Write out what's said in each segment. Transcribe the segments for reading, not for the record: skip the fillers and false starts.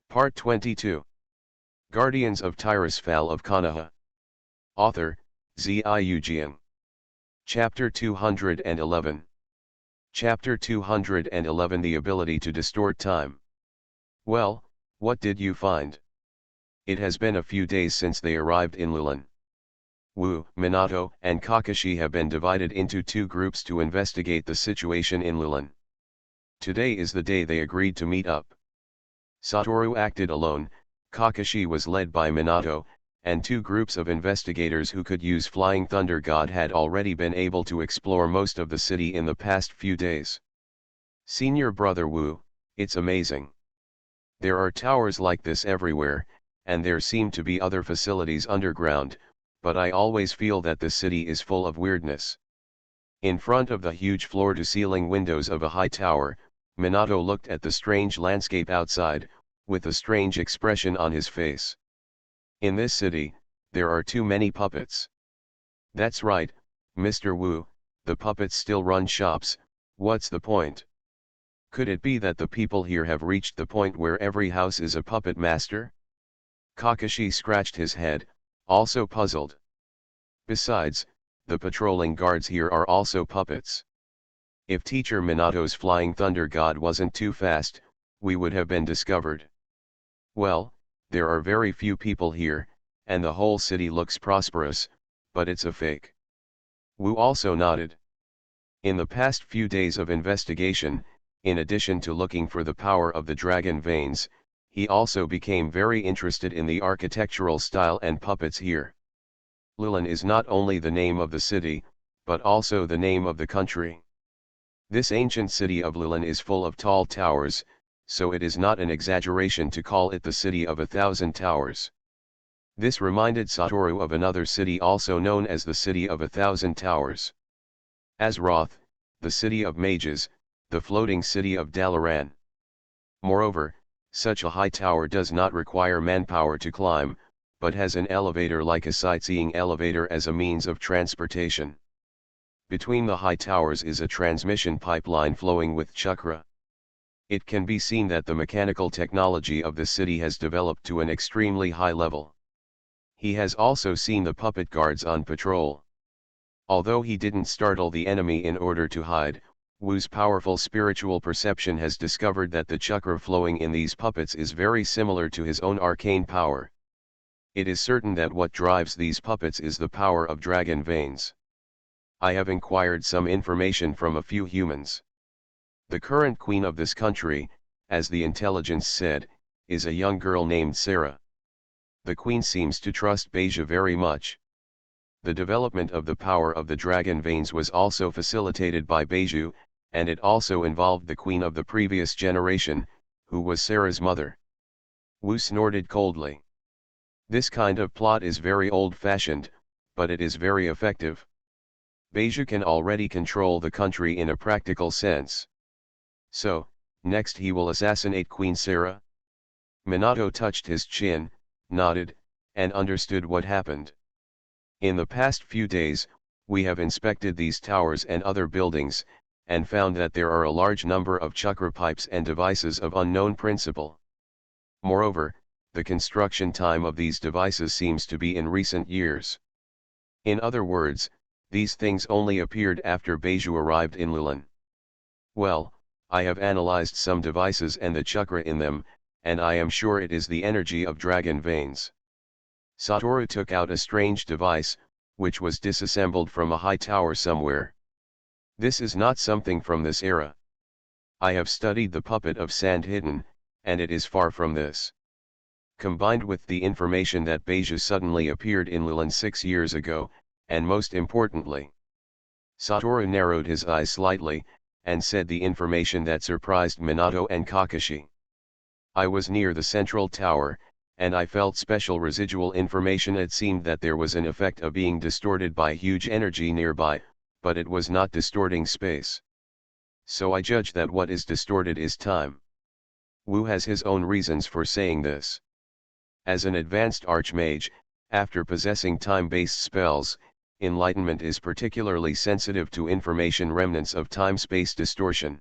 Part 22. Guardians of Tirisfal of Konoha. Author, Ziujian. Chapter 211. Chapter 211 The ability to distort time. Well, what did you find? It has been a few days since they arrived in Lulan. Wu, Minato, and Kakashi have been divided into two groups to investigate the situation in Lulan. Today is the day they agreed to meet up. Satoru acted alone, Kakashi was led by Minato, and two groups of investigators who could use Flying Thunder God had already been able to explore most of the city in the past few days. Senior Brother Wu, it's amazing. There are towers like this everywhere, and there seem to be other facilities underground, but I always feel that the city is full of weirdness. In front of the huge floor-to-ceiling windows of a high tower, Minato looked at the strange landscape outside, with a strange expression on his face. In this city, there are too many puppets. That's right, Mr. Wu, the puppets still run shops. What's the point? Could it be that the people here have reached the point where every house is a puppet master? Kakashi scratched his head, also puzzled. Besides, the patrolling guards here are also puppets. If Teacher Minato's Flying Thunder God wasn't too fast, we would have been discovered. Well, there are very few people here, and the whole city looks prosperous, but it's a fake. Wu also nodded. In the past few days of investigation, in addition to looking for the power of the dragon veins, he also became very interested in the architectural style and puppets here. Lulan is not only the name of the city, but also the name of the country. This ancient city of Lulan is full of tall towers, so it is not an exaggeration to call it the City of 1,000 Towers. This reminded Satoru of another city also known as the City of 1,000 Towers. Azeroth, the City of Mages, the floating city of Dalaran. Moreover, such a high tower does not require manpower to climb, but has an elevator like a sightseeing elevator as a means of transportation. Between the high towers is a transmission pipeline flowing with chakra. It can be seen that the mechanical technology of the city has developed to an extremely high level. He has also seen the puppet guards on patrol. Although he didn't startle the enemy in order to hide, Wu's powerful spiritual perception has discovered that the chakra flowing in these puppets is very similar to his own arcane power. It is certain that what drives these puppets is the power of dragon veins. I have inquired some information from a few humans. The current queen of this country, as the intelligence said, is a young girl named Sarah. The queen seems to trust Beja very much. The development of the power of the dragon veins was also facilitated by Beju, and it also involved the queen of the previous generation, who was Sarah's mother. Wu snorted coldly. This kind of plot is very old-fashioned, but it is very effective. Beju can already control the country in a practical sense. So, next he will assassinate Queen Sarah? Minato touched his chin, nodded, and understood what happened. In the past few days, we have inspected these towers and other buildings, and found that there are a large number of chakra pipes and devices of unknown principle. Moreover, the construction time of these devices seems to be in recent years. In other words, these things only appeared after Beju arrived in Lulan. Well, I have analyzed some devices and the chakra in them, and I am sure it is the energy of dragon veins. Satoru took out a strange device, which was disassembled from a high tower somewhere. This is not something from this era. I have studied the puppet of Sand Hidden, and it is far from this. Combined with the information that Beju suddenly appeared in Lulan 6 years ago, and most importantly, Satoru narrowed his eyes slightly, and said the information that surprised Minato and Kakashi. I was near the central tower, and I felt special residual information. It seemed that there was an effect of being distorted by huge energy nearby, but it was not distorting space. So I judged that what is distorted is time. Wu has his own reasons for saying this. As an advanced archmage, after possessing time-based spells, enlightenment is particularly sensitive to information remnants of time-space distortion.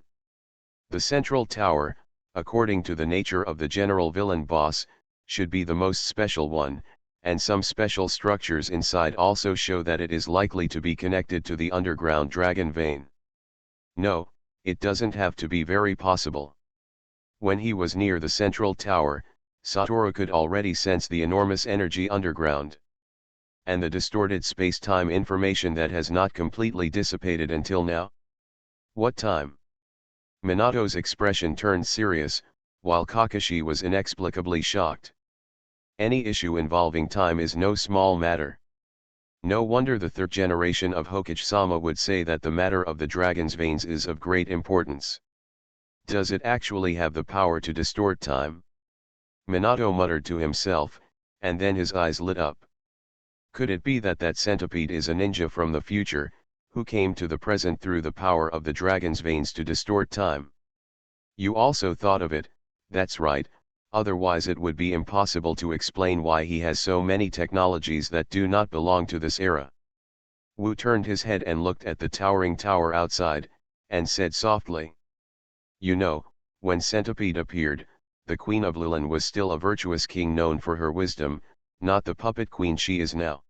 The central tower, according to the nature of the general villain boss, should be the most special one, and some special structures inside also show that it is likely to be connected to the underground dragon vein. No, it doesn't have to be very possible. When he was near the central tower, Satoru could already sense the enormous energy underground. And the distorted space-time information that has not completely dissipated until now. What time? Minato's expression turned serious, while Kakashi was inexplicably shocked. Any issue involving time is no small matter. No wonder the third generation of Hokage-sama would say that the matter of the dragon's veins is of great importance. Does it actually have the power to distort time? Minato muttered to himself, and then his eyes lit up. Could it be that that centipede is a ninja from the future, who came to the present through the power of the dragon's veins to distort time? You also thought of it, that's right, otherwise it would be impossible to explain why he has so many technologies that do not belong to this era. Wu turned his head and looked at the towering tower outside, and said softly. You know, when Centipede appeared, the Queen of Lilan was still a virtuous king known for her wisdom, not the puppet queen she is now.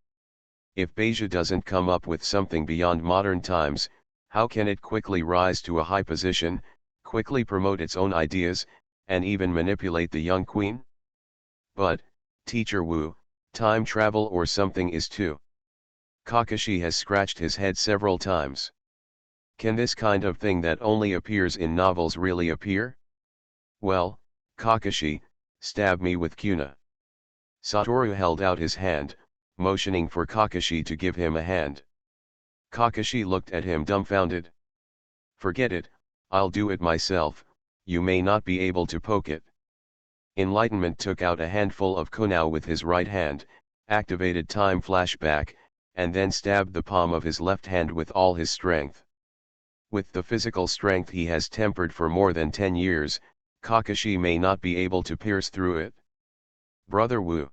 If Beja doesn't come up with something beyond modern times, how can it quickly rise to a high position, quickly promote its own ideas, and even manipulate the young queen? But, Teacher Wu, time travel or something is too. Kakashi has scratched his head several times. Can this kind of thing that only appears in novels really appear? Well, Kakashi, stab me with Kuna. Satoru held out his hand, motioning for Kakashi to give him a hand. Kakashi looked at him dumbfounded. Forget it, I'll do it myself, you may not be able to poke it. Enlightenment took out a handful of kunao with his right hand, activated time flashback, and then stabbed the palm of his left hand with all his strength. With the physical strength he has tempered for more than 10 years, Kakashi may not be able to pierce through it. Brother Wu.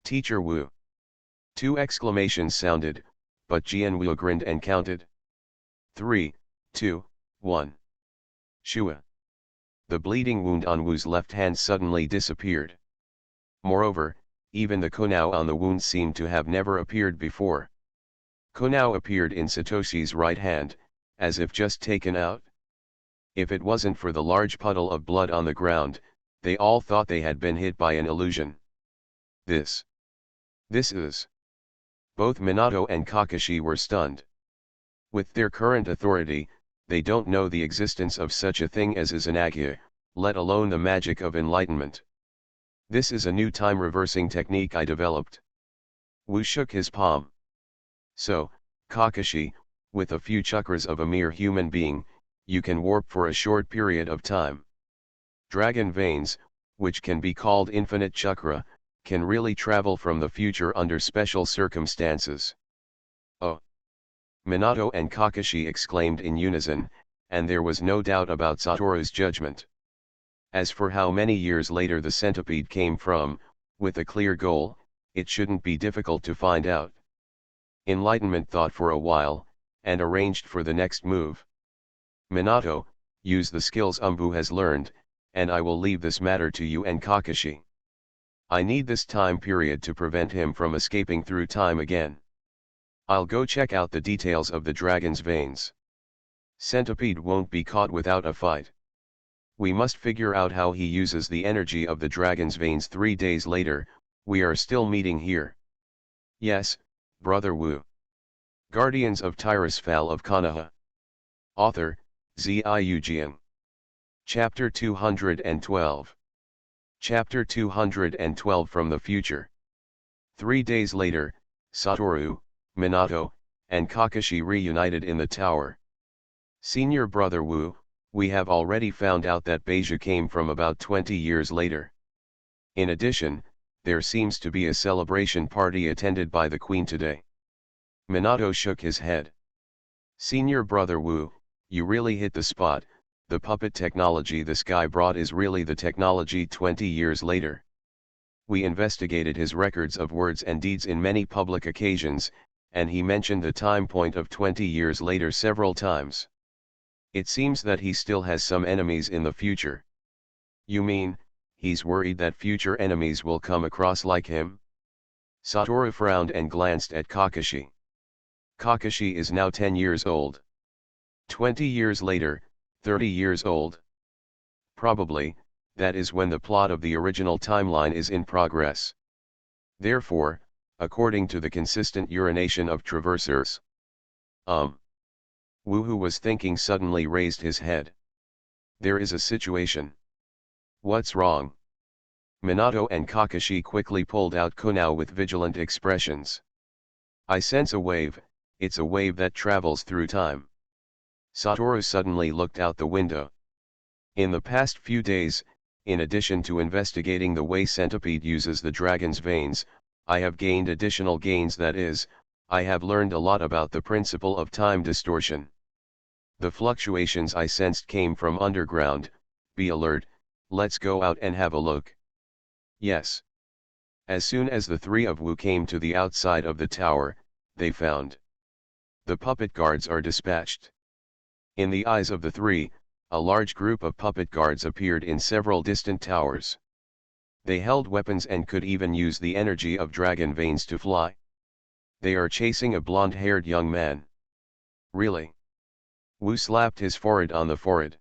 Teacher Wu. 2 exclamations sounded, but Jian Wu grinned and counted. 3, 2, 1. Shua. The bleeding wound on Wu's left hand suddenly disappeared. Moreover, even the kunao on the wound seemed to have never appeared before. Kunao appeared in Satoshi's right hand, as if just taken out. If it wasn't for the large puddle of blood on the ground, they all thought they had been hit by an illusion. This is. Both Minato and Kakashi were stunned. With their current authority, they don't know the existence of such a thing as Izanagi, let alone the magic of enlightenment. This is a new time-reversing technique I developed. Wu shook his palm. So, Kakashi, with a few chakras of a mere human being, you can warp for a short period of time. Dragon veins, which can be called infinite chakra, can really travel from the future under special circumstances. Oh! Minato and Kakashi exclaimed in unison, and there was no doubt about Satoru's judgment. As for how many years later the centipede came from, with a clear goal, it shouldn't be difficult to find out. Enlightenment thought for a while, and arranged for the next move. Minato, use the skills Umbu has learned, and I will leave this matter to you and Kakashi. I need this time period to prevent him from escaping through time again. I'll go check out the details of the dragon's veins. Centipede won't be caught without a fight. We must figure out how he uses the energy of the dragon's veins 3 days later. We are still meeting here. Yes, Brother Wu. Guardians of Tirisfal of Konoha. Author, Ziyu. Chapter 212. Chapter 212 From the Future. 3 days later, Satoru, Minato, and Kakashi reunited in the tower. Senior Brother Wu, we have already found out that Beja came from about 20 years later. In addition, there seems to be a celebration party attended by the Queen today. Minato shook his head. Senior Brother Wu, you really hit the spot. The puppet technology this guy brought is really the technology 20 years later. We investigated his records of words and deeds in many public occasions, and he mentioned the time point of 20 years later several times. It seems that he still has some enemies in the future. You mean, he's worried that future enemies will come across like him? Satoru frowned and glanced at Kakashi. Kakashi is now 10 years old. 20 years later, 30 years old. Probably, that is when the plot of the original timeline is in progress. Therefore, according to the consistent urination of traversers. Wu, who was thinking, suddenly raised his head. There is a situation. What's wrong? Minato and Kakashi quickly pulled out Konoha with vigilant expressions. I sense a wave, it's a wave that travels through time. Satoru suddenly looked out the window. In the past few days, in addition to investigating the way Centipede uses the dragon's veins, I have gained additional gains, that is, I have learned a lot about the principle of time distortion. The fluctuations I sensed came from underground. Be alert, let's go out and have a look. Yes. As soon as the three of Wu came to the outside of the tower, they found. The puppet guards are dispatched. In the eyes of the three, a large group of puppet guards appeared in several distant towers. They held weapons and could even use the energy of dragon veins to fly. They are chasing a blonde-haired young man. Really? Wu slapped his forehead on the forehead.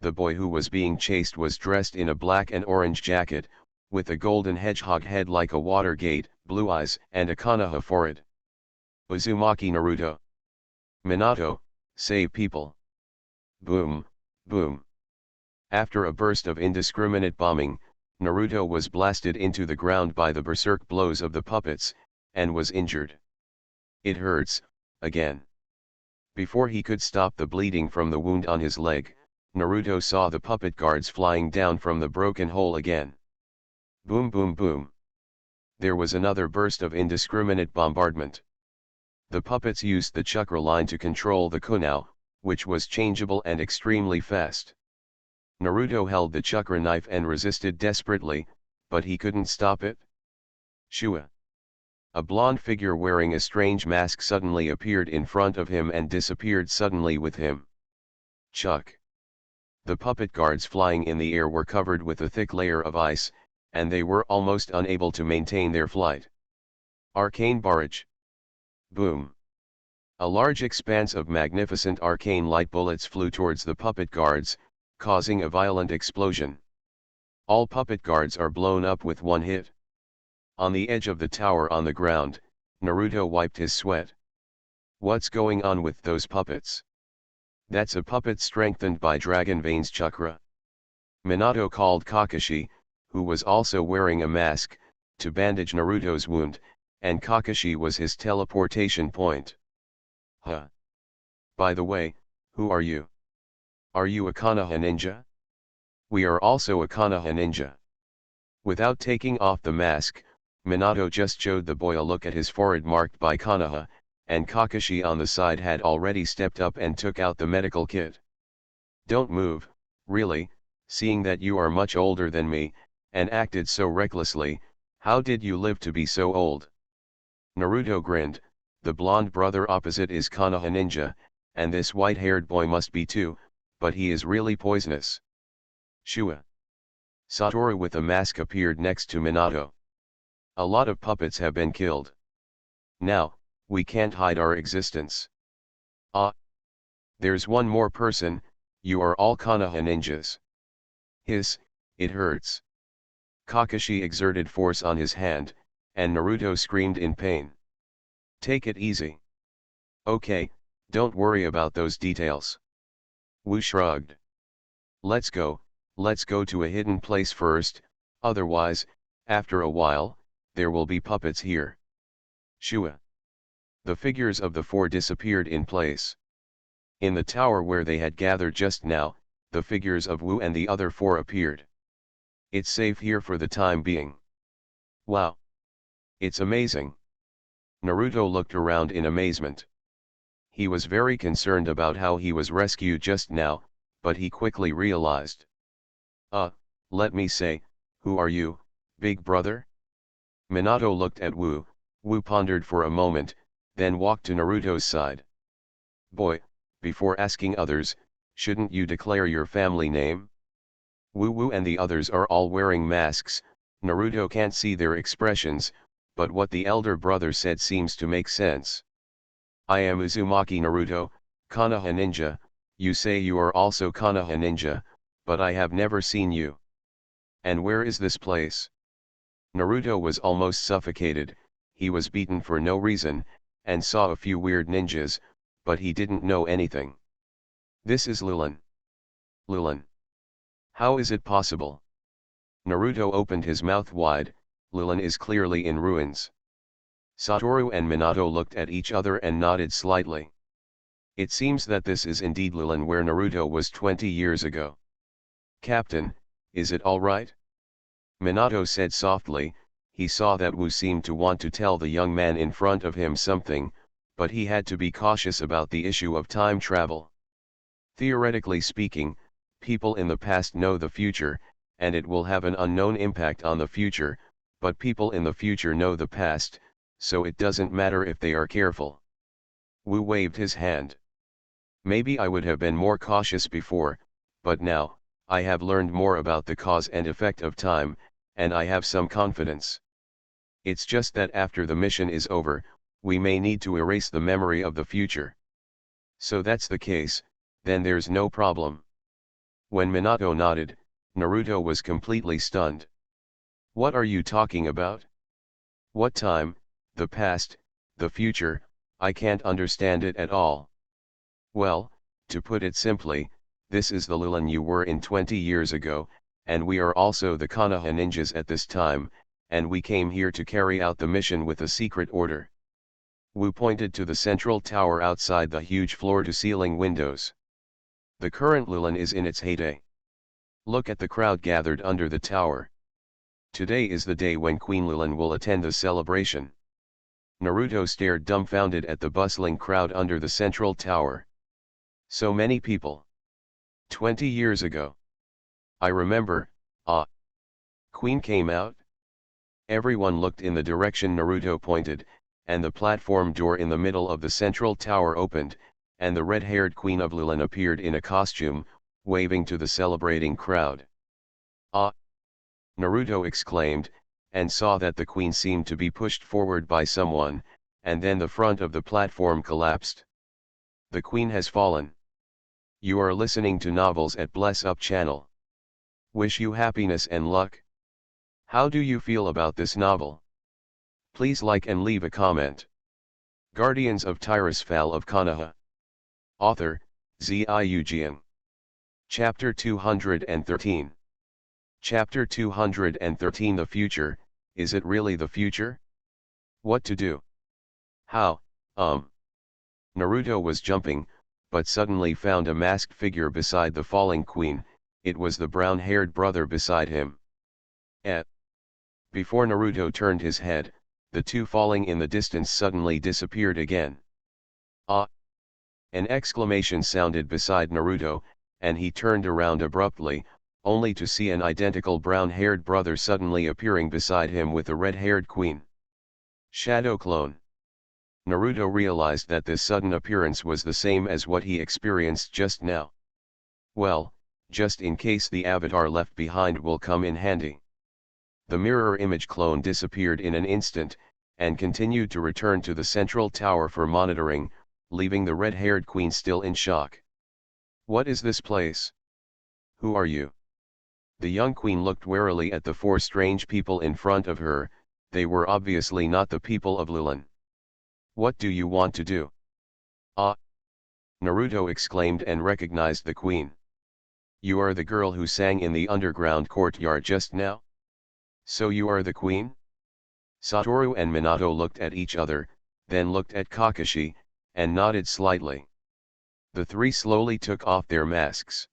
The boy who was being chased was dressed in a black and orange jacket, with a golden hedgehog head like a water gate, blue eyes, and a Konoha forehead. Uzumaki Naruto. Minato, save people. Boom, boom. After a burst of indiscriminate bombing, Naruto was blasted into the ground by the berserk blows of the puppets, and was injured. It hurts, again. Before he could stop the bleeding from the wound on his leg, Naruto saw the puppet guards flying down from the broken hole again. Boom boom boom. There was another burst of indiscriminate bombardment. The puppets used the chakra line to control the Konoha, which was changeable and extremely fast. Naruto held the chakra knife and resisted desperately, but he couldn't stop it. Shua. A blonde figure wearing a strange mask suddenly appeared in front of him and disappeared suddenly with him. Chuck. The puppet guards flying in the air were covered with a thick layer of ice, and they were almost unable to maintain their flight. Arcane barrage. Boom. A large expanse of magnificent arcane light bullets flew towards the puppet guards, causing a violent explosion. All puppet guards are blown up with one hit. On the edge of the tower on the ground, Naruto wiped his sweat. What's going on with those puppets? That's a puppet strengthened by Dragon Veins chakra. Minato called Kakashi, who was also wearing a mask, to bandage Naruto's wound, and Kakashi was his teleportation point. Huh. By the way, who are you? Are you a Konoha ninja? We are also a Konoha ninja. Without taking off the mask, Minato just showed the boy a look at his forehead marked by Konoha, and Kakashi on the side had already stepped up and took out the medical kit. Don't move, really, seeing that you are much older than me, and acted so recklessly. How did you live to be so old? Naruto grinned. The blonde brother opposite is Konoha ninja, and this white-haired boy must be too, but he is really poisonous. Shua. Satoru with a mask appeared next to Minato. A lot of puppets have been killed. Now, we can't hide our existence. Ah. There's one more person. You are all Konoha ninjas. Hiss, it hurts. Kakashi exerted force on his hand, and Naruto screamed in pain. Take it easy. Okay, don't worry about those details. Wu shrugged. Let's go to a hidden place first, otherwise, after a while, there will be puppets here. Shua. The figures of the four disappeared in place. In the tower where they had gathered just now, the figures of Wu and the other four appeared. It's safe here for the time being. Wow. It's amazing. Naruto looked around in amazement. He was very concerned about how he was rescued just now, but he quickly realized. Let me say, who are you, big brother? Minato looked at Wu. Wu pondered for a moment, then walked to Naruto's side. Boy, before asking others, shouldn't you declare your family name? Woo Woo and the others are all wearing masks. Naruto can't see their expressions, but what the elder brother said seems to make sense. I am Uzumaki Naruto, Konoha ninja. You say you are also Konoha ninja, but I have never seen you. And where is this place? Naruto was almost suffocated. He was beaten for no reason, and saw a few weird ninjas, but he didn't know anything. This is Lulan. Lulan. How is it possible? Naruto opened his mouth wide. Lulan is clearly in ruins. Satoru and Minato looked at each other and nodded slightly. It seems that this is indeed Lulan where Naruto was 20 years ago. Captain, is it all right? Minato said softly. He saw that Wu seemed to want to tell the young man in front of him something, but he had to be cautious about the issue of time travel. Theoretically speaking, people in the past know the future, and it will have an unknown impact on the future, but people in the future know the past, so it doesn't matter if they are careful. Wu waved his hand. Maybe I would have been more cautious before, but now, I have learned more about the cause and effect of time, and I have some confidence. It's just that after the mission is over, we may need to erase the memory of the future. So that's the case, then there's no problem. When Minato nodded, Naruto was completely stunned. What are you talking about? What time, the past, the future, I can't understand it at all. Well, to put it simply, this is the Lulan you were in 20 years ago, and we are also the Konoha ninjas at this time, and we came here to carry out the mission with a secret order. Wu pointed to the central tower outside the huge floor-to-ceiling windows. The current Lulan is in its heyday. Look at the crowd gathered under the tower. Today is the day when Queen Lulan will attend the celebration. Naruto stared dumbfounded at the bustling crowd under the central tower. So many people. 20 years ago. I remember, Queen came out? Everyone looked in the direction Naruto pointed, and the platform door in the middle of the central tower opened, and the red-haired Queen of Lulan appeared in a costume, waving to the celebrating crowd. Ah! Naruto exclaimed, and saw that the Queen seemed to be pushed forward by someone, and then the front of the platform collapsed. The Queen has fallen. You are listening to novels at Bless Up channel. Wish you happiness and luck. How do you feel about this novel? Please like and leave a comment. Guardians of Tirisfal of Konoha. Author, Ziujian. Chapter 213. Chapter 213 The Future, is it really the future? What to do? How, Naruto was jumping, but suddenly found a masked figure beside the falling queen. It was the brown-haired brother beside him. Before Naruto turned his head, the two falling in the distance suddenly disappeared again. Ah! An exclamation sounded beside Naruto, and he turned around abruptly, only to see an identical brown-haired brother suddenly appearing beside him with a red-haired queen. Shadow clone. Naruto realized that this sudden appearance was the same as what he experienced just now. Well, just in case the avatar left behind will come in handy. The mirror image clone disappeared in an instant, and continued to return to the central tower for monitoring, leaving the red-haired queen still in shock. What is this place? Who are you? The young queen looked warily at the four strange people in front of her. They were obviously not the people of Lulan. What do you want to do? Ah! Naruto exclaimed and recognized the queen. You are the girl who sang in the underground courtyard just now? So you are the queen? Satoru and Minato looked at each other, then looked at Kakashi, and nodded slightly. The three slowly took off their masks.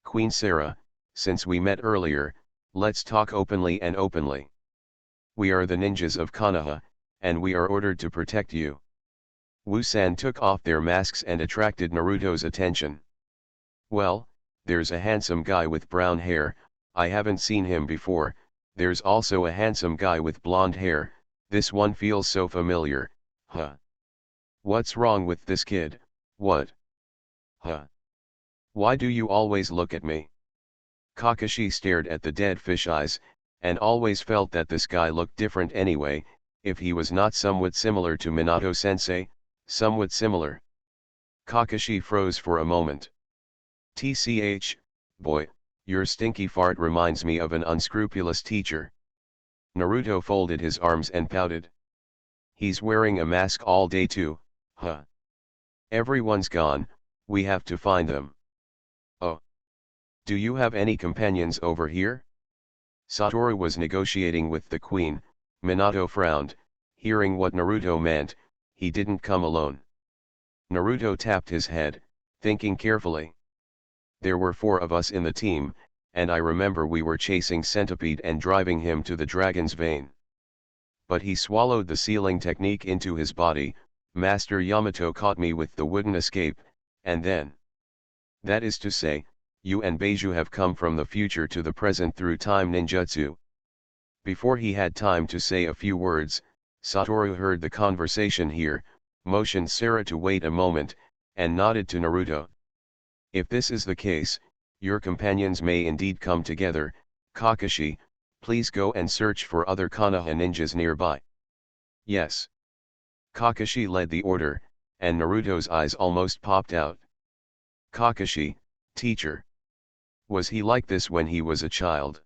Queen Sarah, since we met earlier, let's talk openly and openly. We are the ninjas of Konoha, and we are ordered to protect you. Wu-san took off their masks and attracted Naruto's attention. Well, there's a handsome guy with brown hair, I haven't seen him before. There's also a handsome guy with blonde hair, this one feels so familiar, huh? What's wrong with this kid, what? Huh? Why do you always look at me? Kakashi stared at the dead fish eyes, and always felt that this guy looked different anyway, if he was not somewhat similar to Minato-sensei, somewhat similar. Kakashi froze for a moment. TCH, boy, your stinky fart reminds me of an unscrupulous teacher. Naruto folded his arms and pouted. He's wearing a mask all day too, huh? Everyone's gone, we have to find them. Oh. Do you have any companions over here? Satoru was negotiating with the queen. Minato frowned, hearing what Naruto meant. He didn't come alone. Naruto tapped his head, thinking carefully. There were 4 of us in the team, and I remember we were chasing Centipede and driving him to the dragon's vein. But he swallowed the sealing technique into his body. Master Yamato caught me with the wooden escape, and then. That is to say, you and Beiju have come from the future to the present through time ninjutsu. Before he had time to say a few words, Satoru heard the conversation here, motioned Sarah to wait a moment, and nodded to Naruto. If this is the case, your companions may indeed come together. Kakashi, please go and search for other Konoha ninjas nearby. Yes. Kakashi led the order, and Naruto's eyes almost popped out. Kakashi, teacher. Was he like this when he was a child?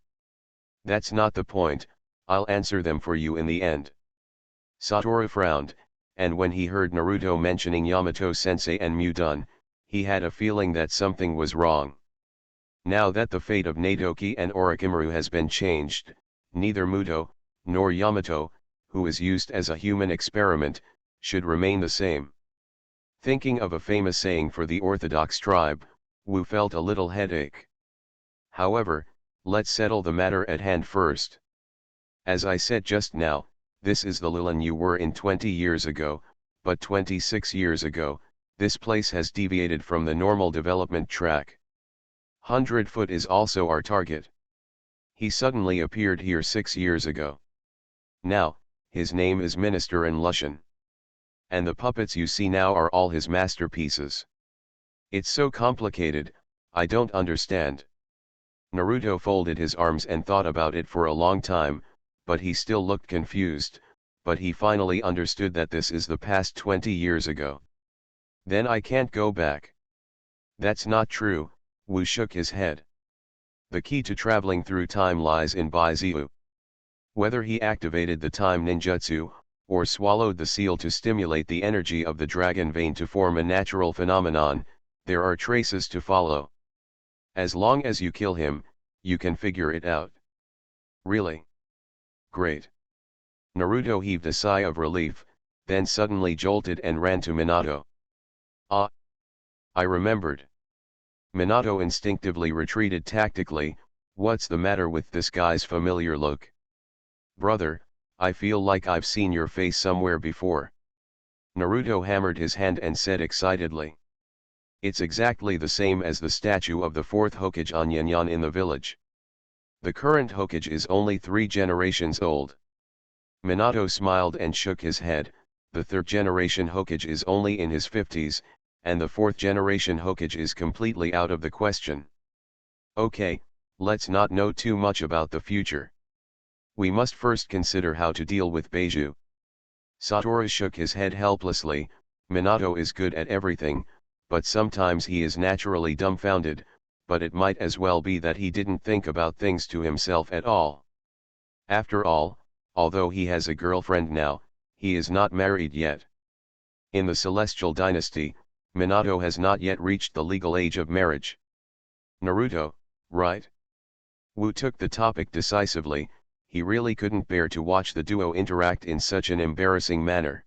That's not the point, I'll answer them for you in the end. Satoru frowned, and when he heard Naruto mentioning Yamato-sensei and Mudon, he had a feeling that something was wrong. Now that the fate of Natoki and Orochimaru has been changed, neither Muto, nor Yamato, who is used as a human experiment, should remain the same. Thinking of a famous saying for the Orthodox tribe, Wu felt a little headache. However, let's settle the matter at hand first. As I said just now, this is the Lulin you were in 20 years ago, but 26 years ago, this place has deviated from the normal development track. 100 foot is also our target. He suddenly appeared here 6 years ago. Now, his name is Minister in Lushan. And the puppets you see now are all his masterpieces. It's so complicated, I don't understand. Naruto folded his arms and thought about it for a long time, but he still looked confused, but he finally understood that this is the past 20 years ago. Then I can't go back. That's not true, Wu shook his head. The key to traveling through time lies in Baiziu. Whether he activated the time ninjutsu, or swallowed the seal to stimulate the energy of the dragon vein to form a natural phenomenon, there are traces to follow. As long as you kill him, you can figure it out. Really? Great. Naruto heaved a sigh of relief, then suddenly jolted and ran to Minato. Ah! I remembered. Minato instinctively retreated tactically. What's the matter with this guy's familiar look? Brother, I feel like I've seen your face somewhere before. Naruto hammered his hand and said excitedly. It's exactly the same as the statue of the 4th Hokage on Yanyan in the village. The current Hokage is only 3 generations old. Minato smiled and shook his head. The 3rd generation Hokage is only in his 50s, and the 4th generation Hokage is completely out of the question. Okay, let's not know too much about the future. We must first consider how to deal with Beiju. Satoru shook his head helplessly. Minato is good at everything, but sometimes he is naturally dumbfounded, but it might as well be that he didn't think about things to himself at all. After all, although he has a girlfriend now, he is not married yet. In the Celestial Dynasty, Minato has not yet reached the legal age of marriage. Naruto, right? Wu took the topic decisively. He really couldn't bear to watch the duo interact in such an embarrassing manner.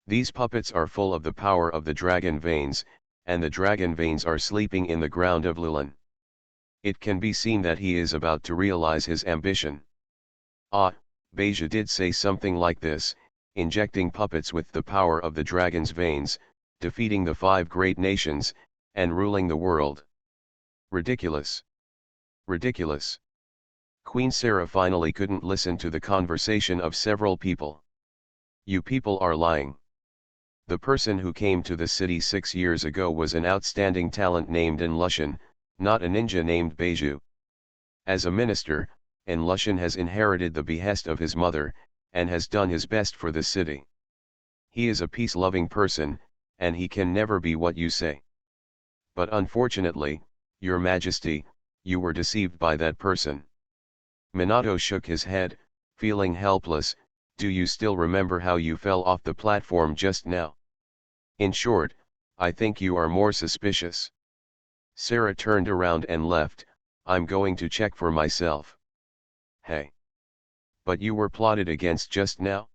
These puppets are full of the power of the dragon veins, and the dragon veins are sleeping in the ground of Lulin. It can be seen that he is about to realize his ambition. Ah, Beiju did say something like this, injecting puppets with the power of the dragon's veins, defeating the 5 great nations, and ruling the world. Ridiculous. Ridiculous. Queen Sarah finally couldn't listen to the conversation of several people. You people are lying. The person who came to the city 6 years ago was an outstanding talent named In Lushan, not a ninja named Beiju. As a minister, Lushan has inherited the behest of his mother, and has done his best for the city. He is a peace-loving person, and he can never be what you say. But unfortunately, Your Majesty, you were deceived by that person. Minato shook his head, feeling helpless. Do you still remember how you fell off the platform just now? In short, I think you are more suspicious. Sarah turned around and left. I'm going to check for myself. Hey. But you were plotted against just now?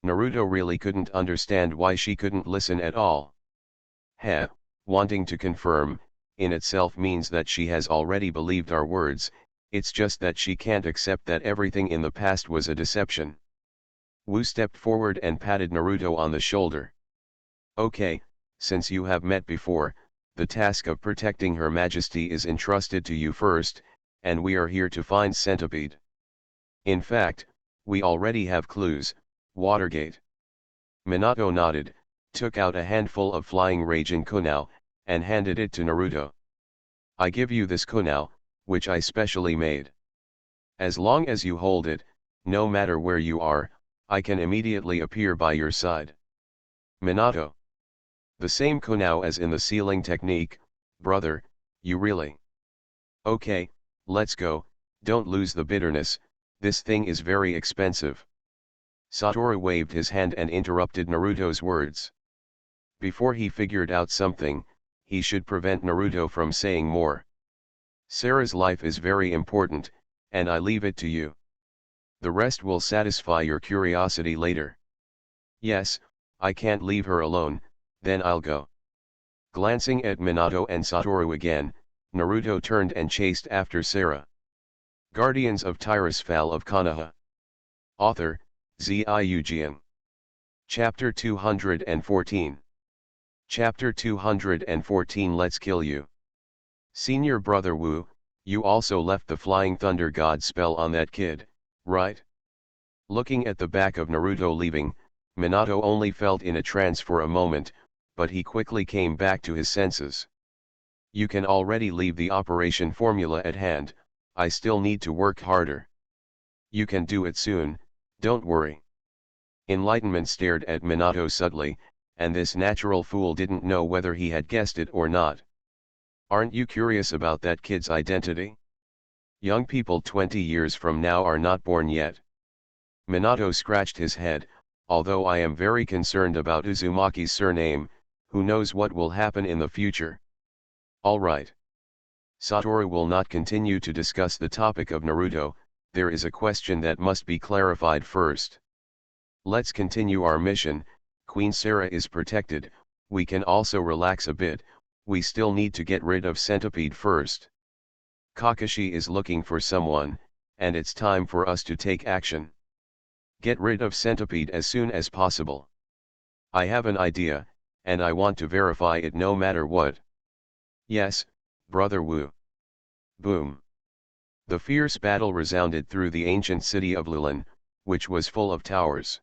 Naruto really couldn't understand why she couldn't listen at all. Heh, wanting to confirm, in itself means that she has already believed our words, it's just that she can't accept that everything in the past was a deception. Wu stepped forward and patted Naruto on the shoulder. Okay, since you have met before, the task of protecting Her Majesty is entrusted to you first, and we are here to find Centipede. In fact, we already have clues. Watergate. Minato nodded, took out a handful of flying raging Konoha, and handed it to Naruto. I give you this Konoha, which I specially made. As long as you hold it, no matter where you are, I can immediately appear by your side. Minato. The same Konoha as in the sealing technique, brother, you really. Okay, let's go, don't lose the bitterness, this thing is very expensive. Satoru waved his hand and interrupted Naruto's words. Before he figured out something, he should prevent Naruto from saying more. Sarah's life is very important, and I leave it to you. The rest will satisfy your curiosity later. Yes, I can't leave her alone, then I'll go. Glancing at Minato and Satoru again, Naruto turned and chased after Sarah. Guardians of Tirisfal of Konoha. Author, Ziujian. Chapter 214. Chapter 214 Let's kill you. Senior Brother Wu, you also left the Flying Thunder God spell on that kid, right? Looking at the back of Naruto leaving, Minato only felt in a trance for a moment, but he quickly came back to his senses. You can already leave the operation formula at hand, I still need to work harder. You can do it soon, don't worry. Enlightenment stared at Minato subtly, and this natural fool didn't know whether he had guessed it or not. Aren't you curious about that kid's identity? Young people 20 years from now are not born yet. Minato scratched his head, although I am very concerned about Uzumaki's surname, who knows what will happen in the future. Alright. Satoru will not continue to discuss the topic of Naruto, there is a question that must be clarified first. Let's continue our mission. Queen Sarah is protected, we can also relax a bit, we still need to get rid of Centipede first. Kakashi is looking for someone, and it's time for us to take action. Get rid of Centipede as soon as possible. I have an idea, and I want to verify it no matter what. Yes, Brother Wu. Boom. The fierce battle resounded through the ancient city of Lulan, which was full of towers.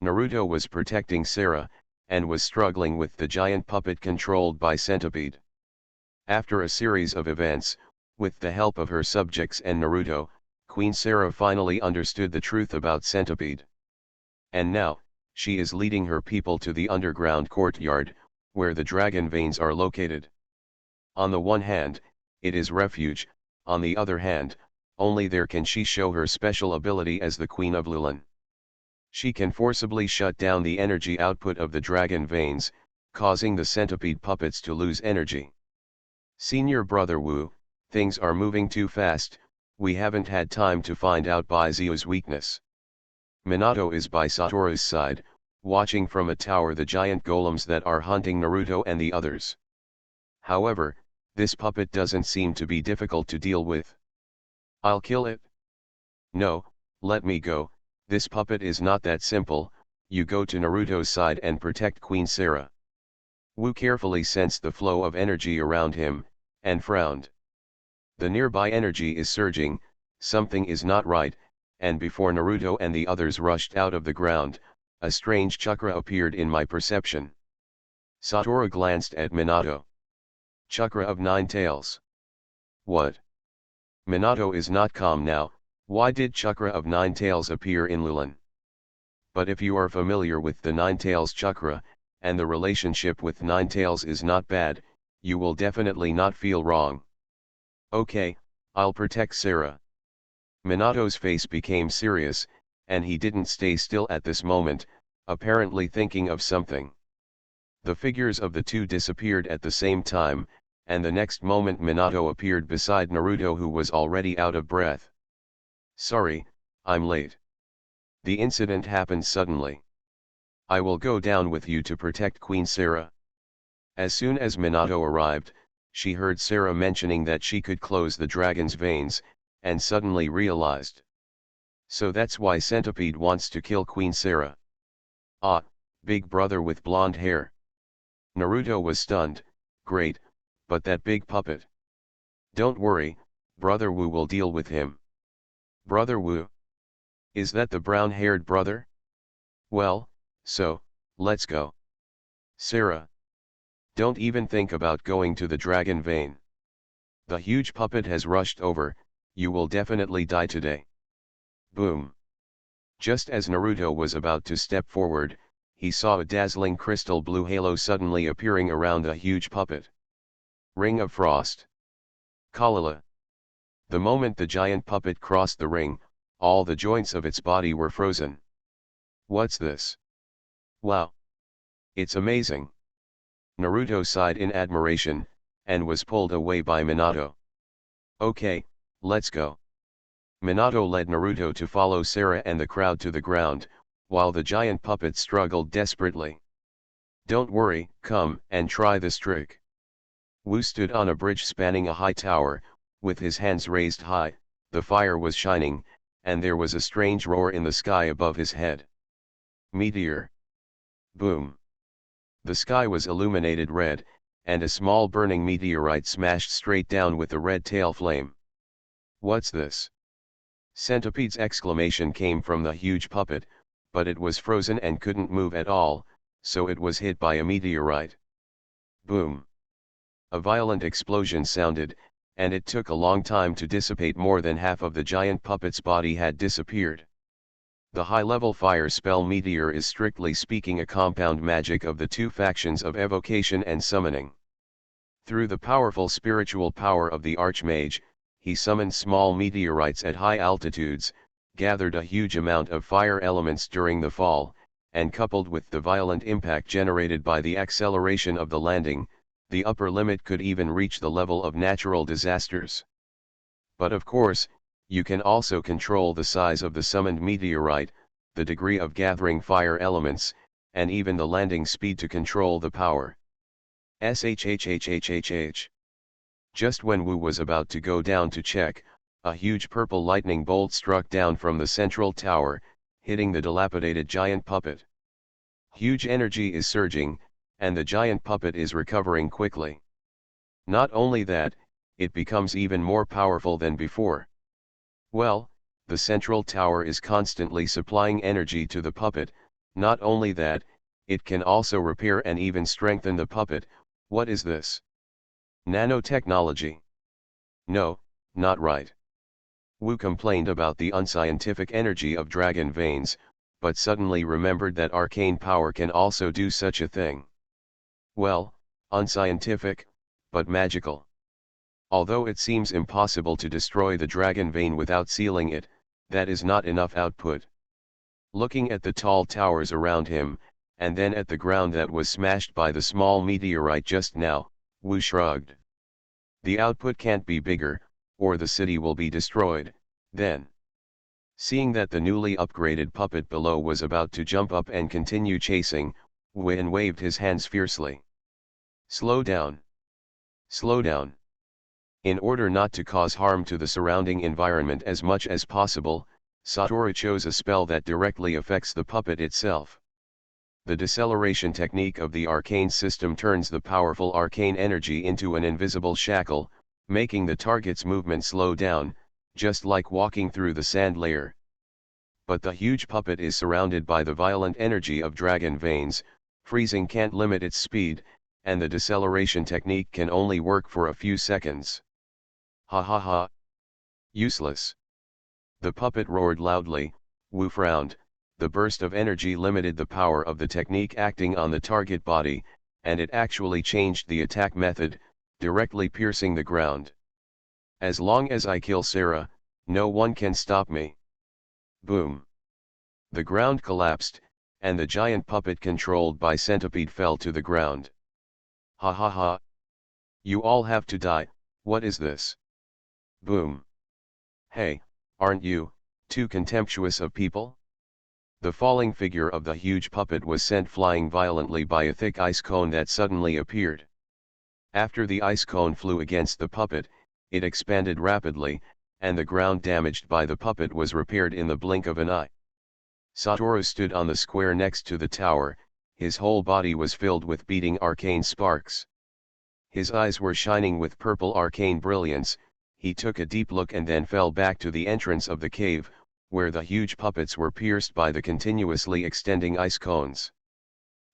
Naruto was protecting Sarah, and was struggling with the giant puppet controlled by Centipede. After a series of events, with the help of her subjects and Naruto, Queen Sarah finally understood the truth about Centipede. And now, she is leading her people to the underground courtyard, where the dragon veins are located. On the one hand, it is refuge, on the other hand, only there can she show her special ability as the Queen of Lulan. She can forcibly shut down the energy output of the dragon veins, causing the centipede puppets to lose energy. Senior Brother Wu, things are moving too fast, we haven't had time to find out Baizu's weakness. Minato is by Satoru's side, watching from a tower the giant golems that are hunting Naruto and the others. However, this puppet doesn't seem to be difficult to deal with. I'll kill it. No, let me go, this puppet is not that simple, you go to Naruto's side and protect Queen Sarah. Wu carefully sensed the flow of energy around him, and frowned. The nearby energy is surging, something is not right, and before Naruto and the others rushed out of the ground, a strange chakra appeared in my perception. Satoru glanced at Minato. Chakra of 9 tails. What? Minato is not calm now. Why did Chakra of Nine Tails appear in Lulan? But if you are familiar with the Nine Tails Chakra, and the relationship with Nine Tails is not bad, you will definitely not feel wrong. Okay, I'll protect Sarah. Minato's face became serious, and he didn't stay still at this moment, apparently thinking of something. The figures of the two disappeared at the same time, and the next moment Minato appeared beside Naruto, who was already out of breath. Sorry, I'm late. The incident happened suddenly. I will go down with you to protect Queen Sarah. As soon as Minato arrived, she heard Sarah mentioning that she could close the dragon's veins, and suddenly realized. So that's why Centipede wants to kill Queen Sarah. Ah, big brother with blonde hair. Naruto was stunned. Great, but that big puppet. Don't worry, Brother Wu will deal with him. Brother Wu? Is that the brown-haired brother? Well, so, let's go. Sarah. Don't even think about going to the dragon vein. The huge puppet has rushed over, you will definitely die today. Boom. Just as Naruto was about to step forward, he saw a dazzling crystal blue halo suddenly appearing around the huge puppet. Ring of Frost. Kalala. The moment the giant puppet crossed the ring, all the joints of its body were frozen. What's this? Wow. It's amazing. Naruto sighed in admiration, and was pulled away by Minato. Okay, let's go. Minato led Naruto to follow Sarah and the crowd to the ground, while the giant puppet struggled desperately. Don't worry, come and try this trick. Wu stood on a bridge spanning a high tower, with his hands raised high, the fire was shining, and there was a strange roar in the sky above his head. Meteor. Boom. The sky was illuminated red, and a small burning meteorite smashed straight down with a red tail flame. What's this? Centipede's exclamation came from the huge puppet, but it was frozen and couldn't move at all, so it was hit by a meteorite. Boom. A violent explosion sounded, and it took a long time to dissipate. More than half of the giant puppet's body had disappeared. The high-level fire spell Meteor is strictly speaking a compound magic of the two factions of evocation and summoning. Through the powerful spiritual power of the Archmage, he summoned small meteorites at high altitudes, gathered a huge amount of fire elements during the fall, and coupled with the violent impact generated by the acceleration of the landing, the upper limit could even reach the level of natural disasters. But of course, you can also control the size of the summoned meteorite, the degree of gathering fire elements, and even the landing speed to control the power. Shhhhhhh. Just when Wu was about to go down to check, a huge purple lightning bolt struck down from the central tower, hitting the dilapidated giant puppet. Huge energy is surging, and the giant puppet is recovering quickly. Not only that, it becomes even more powerful than before. Well, the central tower is constantly supplying energy to the puppet. Not only that, it can also repair and even strengthen the puppet. What is this? Nanotechnology? No, not right. Wu complained about the unscientific energy of dragon veins, but suddenly remembered that arcane power can also do such a thing. Well, unscientific, but magical. Although it seems impossible to destroy the dragon vein without sealing it, that is not enough output. Looking at the tall towers around him, and then at the ground that was smashed by the small meteorite just now, Wu shrugged. The output can't be bigger, or the city will be destroyed. Then, seeing that the newly upgraded puppet below was about to jump up and continue chasing, Wu waved his hands fiercely. Slow down. Slow down. In order not to cause harm to the surrounding environment as much as possible, Satoru chose a spell that directly affects the puppet itself. The deceleration technique of the arcane system turns the powerful arcane energy into an invisible shackle, making the target's movement slow down, just like walking through the sand layer. But the huge puppet is surrounded by the violent energy of dragon veins, freezing can't limit its speed, and the deceleration technique can only work for a few seconds. Ha ha ha. Useless. The puppet roared loudly. Wu frowned. The burst of energy limited the power of the technique acting on the target body, and it actually changed the attack method, directly piercing the ground. As long as I kill Sarah, no one can stop me. Boom. The ground collapsed, and the giant puppet controlled by Centipede fell to the ground. Ha ha ha. You all have to die. What is this? Boom. Hey, aren't you, too contemptuous of people? The falling figure of the huge puppet was sent flying violently by a thick ice cone that suddenly appeared. After the ice cone flew against the puppet, it expanded rapidly, and the ground damaged by the puppet was repaired in the blink of an eye. Satoru stood on the square next to the tower. His whole body was filled with beating arcane sparks. His eyes were shining with purple arcane brilliance. He took a deep look and then fell back to the entrance of the cave, where the huge puppets were pierced by the continuously extending ice cones.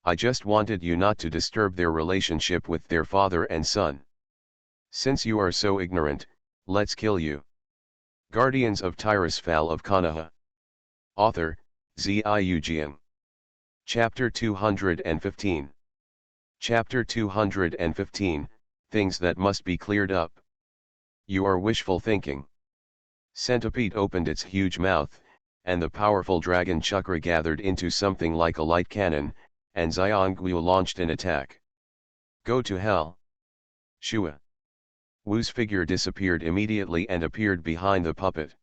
I just wanted you not to disturb their relationship with their father and son. Since you are so ignorant, let's kill you. Guardians of Tirisfal of Konoha. Author, Ziujian. Chapter 215. Chapter 215, Things that must be cleared up. You are wishful thinking. Centipede opened its huge mouth, and the powerful dragon chakra gathered into something like a light cannon, and Xiongguo launched an attack. Go to hell. Shua. Wu's figure disappeared immediately and appeared behind the puppet.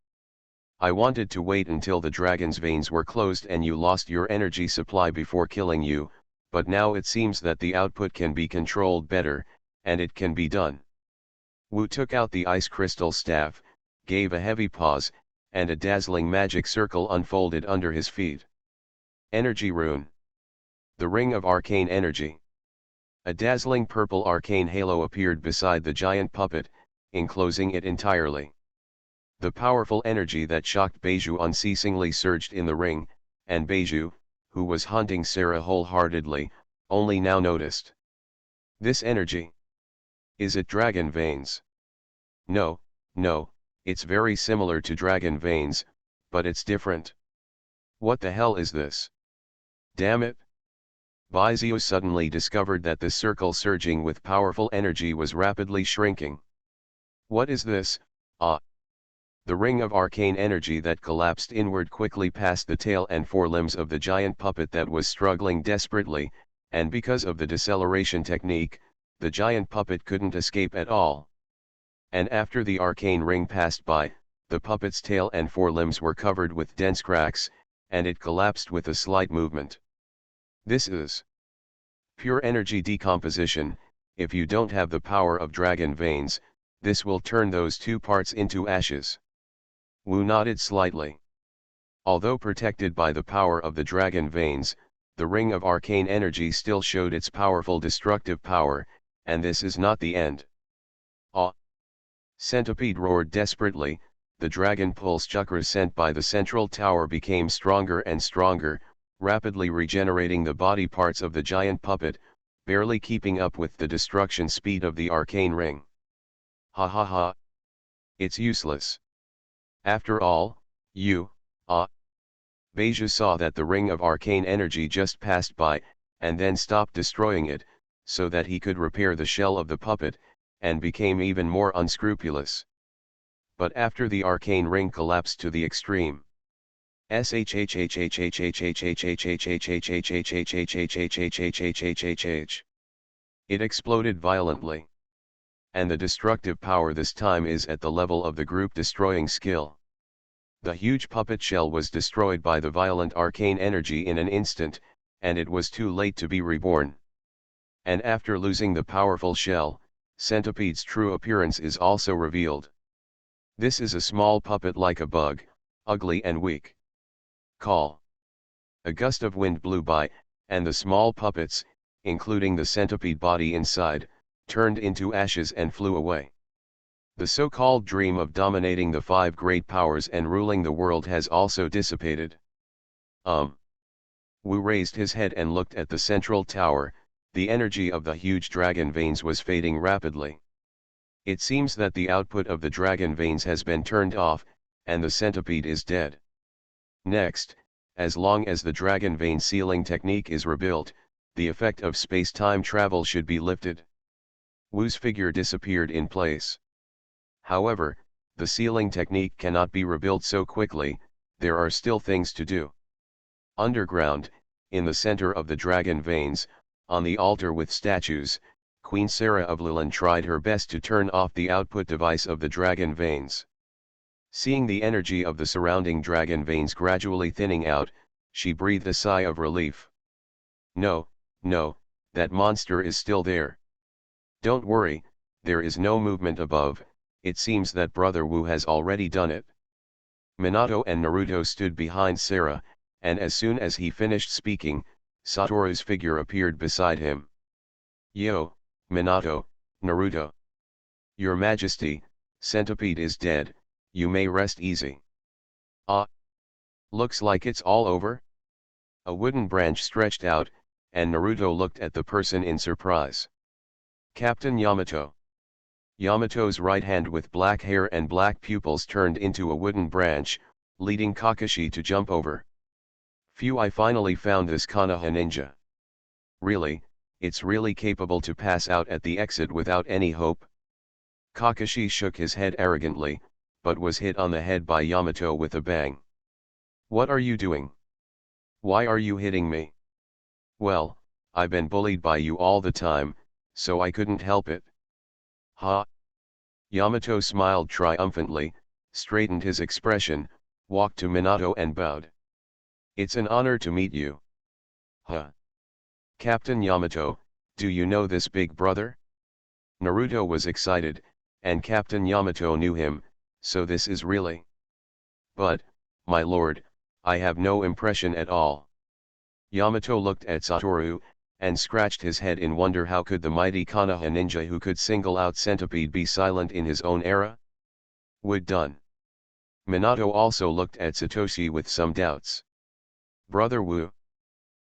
I wanted to wait until the dragon's veins were closed and you lost your energy supply before killing you, but now it seems that the output can be controlled better, and it can be done. Wu took out the ice crystal staff, gave a heavy pause, and a dazzling magic circle unfolded under his feet. Energy rune. The ring of arcane energy. A dazzling purple arcane halo appeared beside the giant puppet, enclosing it entirely. The powerful energy that shocked Beiju unceasingly surged in the ring, and Beiju, who was hunting Sarah wholeheartedly, only now noticed. This energy. Is it dragon veins? No, it's very similar to dragon veins, but it's different. What the hell is this? Damn it! Beiju suddenly discovered that the circle surging with powerful energy was rapidly shrinking. What is this? The ring of arcane energy that collapsed inward quickly past the tail and forelimbs of the giant puppet that was struggling desperately, and because of the deceleration technique, the giant puppet couldn't escape at all. And after the arcane ring passed by, the puppet's tail and forelimbs were covered with dense cracks, and it collapsed with a slight movement. This is pure energy decomposition. If you don't have the power of dragon veins, this will turn those two parts into ashes. Wu nodded slightly. Although protected by the power of the dragon veins, the ring of arcane energy still showed its powerful destructive power, and this is not the end. Centipede roared desperately. The dragon pulse chakra sent by the central tower became stronger and stronger, rapidly regenerating the body parts of the giant puppet, barely keeping up with the destruction speed of the arcane ring. Ha ha ha. It's useless. After all, Beiju saw that the ring of arcane energy just passed by, and then stopped destroying it, so that he could repair the shell of the puppet, and became even more unscrupulous. But after the arcane ring collapsed to the extreme. It exploded violently. And the destructive power this time is at the level of the group destroying skill. The huge puppet shell was destroyed by the violent arcane energy in an instant, and it was too late to be reborn. And after losing the powerful shell, Centipede's true appearance is also revealed. This is a small puppet like a bug, ugly and weak. Call. A gust of wind blew by, and the small puppets, including the centipede body inside, turned into ashes and flew away. The so-called dream of dominating the 5 great powers and ruling the world has also dissipated. Wu raised his head and looked at the central tower. The energy of the huge dragon veins was fading rapidly. It seems that the output of the dragon veins has been turned off, and the centipede is dead. Next, as long as the dragon vein sealing technique is rebuilt, the effect of space-time travel should be lifted. Wu's figure disappeared in place. However, the sealing technique cannot be rebuilt so quickly, there are still things to do. Underground, in the center of the dragon veins, on the altar with statues, Queen Sarah of Lilan tried her best to turn off the output device of the dragon veins. Seeing the energy of the surrounding dragon veins gradually thinning out, she breathed a sigh of relief. No, no, that monster is still there. Don't worry, there is no movement above, it seems that Brother Wu has already done it. Minato and Naruto stood behind Sarah, and as soon as he finished speaking, Satoru's figure appeared beside him. Yo, Minato, Naruto. Your Majesty, Centipede is dead, you may rest easy. Ah. Looks like it's all over? A wooden branch stretched out, and Naruto looked at the person in surprise. Captain Yamato. Yamato's right hand with black hair and black pupils turned into a wooden branch, leading Kakashi to jump over. Phew, I finally found this Konoha ninja. Really, it's really capable to pass out at the exit without any hope? Kakashi shook his head arrogantly, but was hit on the head by Yamato with a bang. What are you doing? Why are you hitting me? Well, I've been bullied by you all the time, so I couldn't help it. Ha! Yamato smiled triumphantly, straightened his expression, walked to Minato and bowed. It's an honor to meet you. Huh? Captain Yamato, do you know this big brother? Naruto was excited, and Captain Yamato knew him, so this is really. But, my lord, I have no impression at all. Yamato looked at Satoru, and scratched his head in wonder how could the mighty Konoha ninja who could single out Centipede be silent in his own era? Would done. Minato also looked at Satoshi with some doubts. Brother Wu.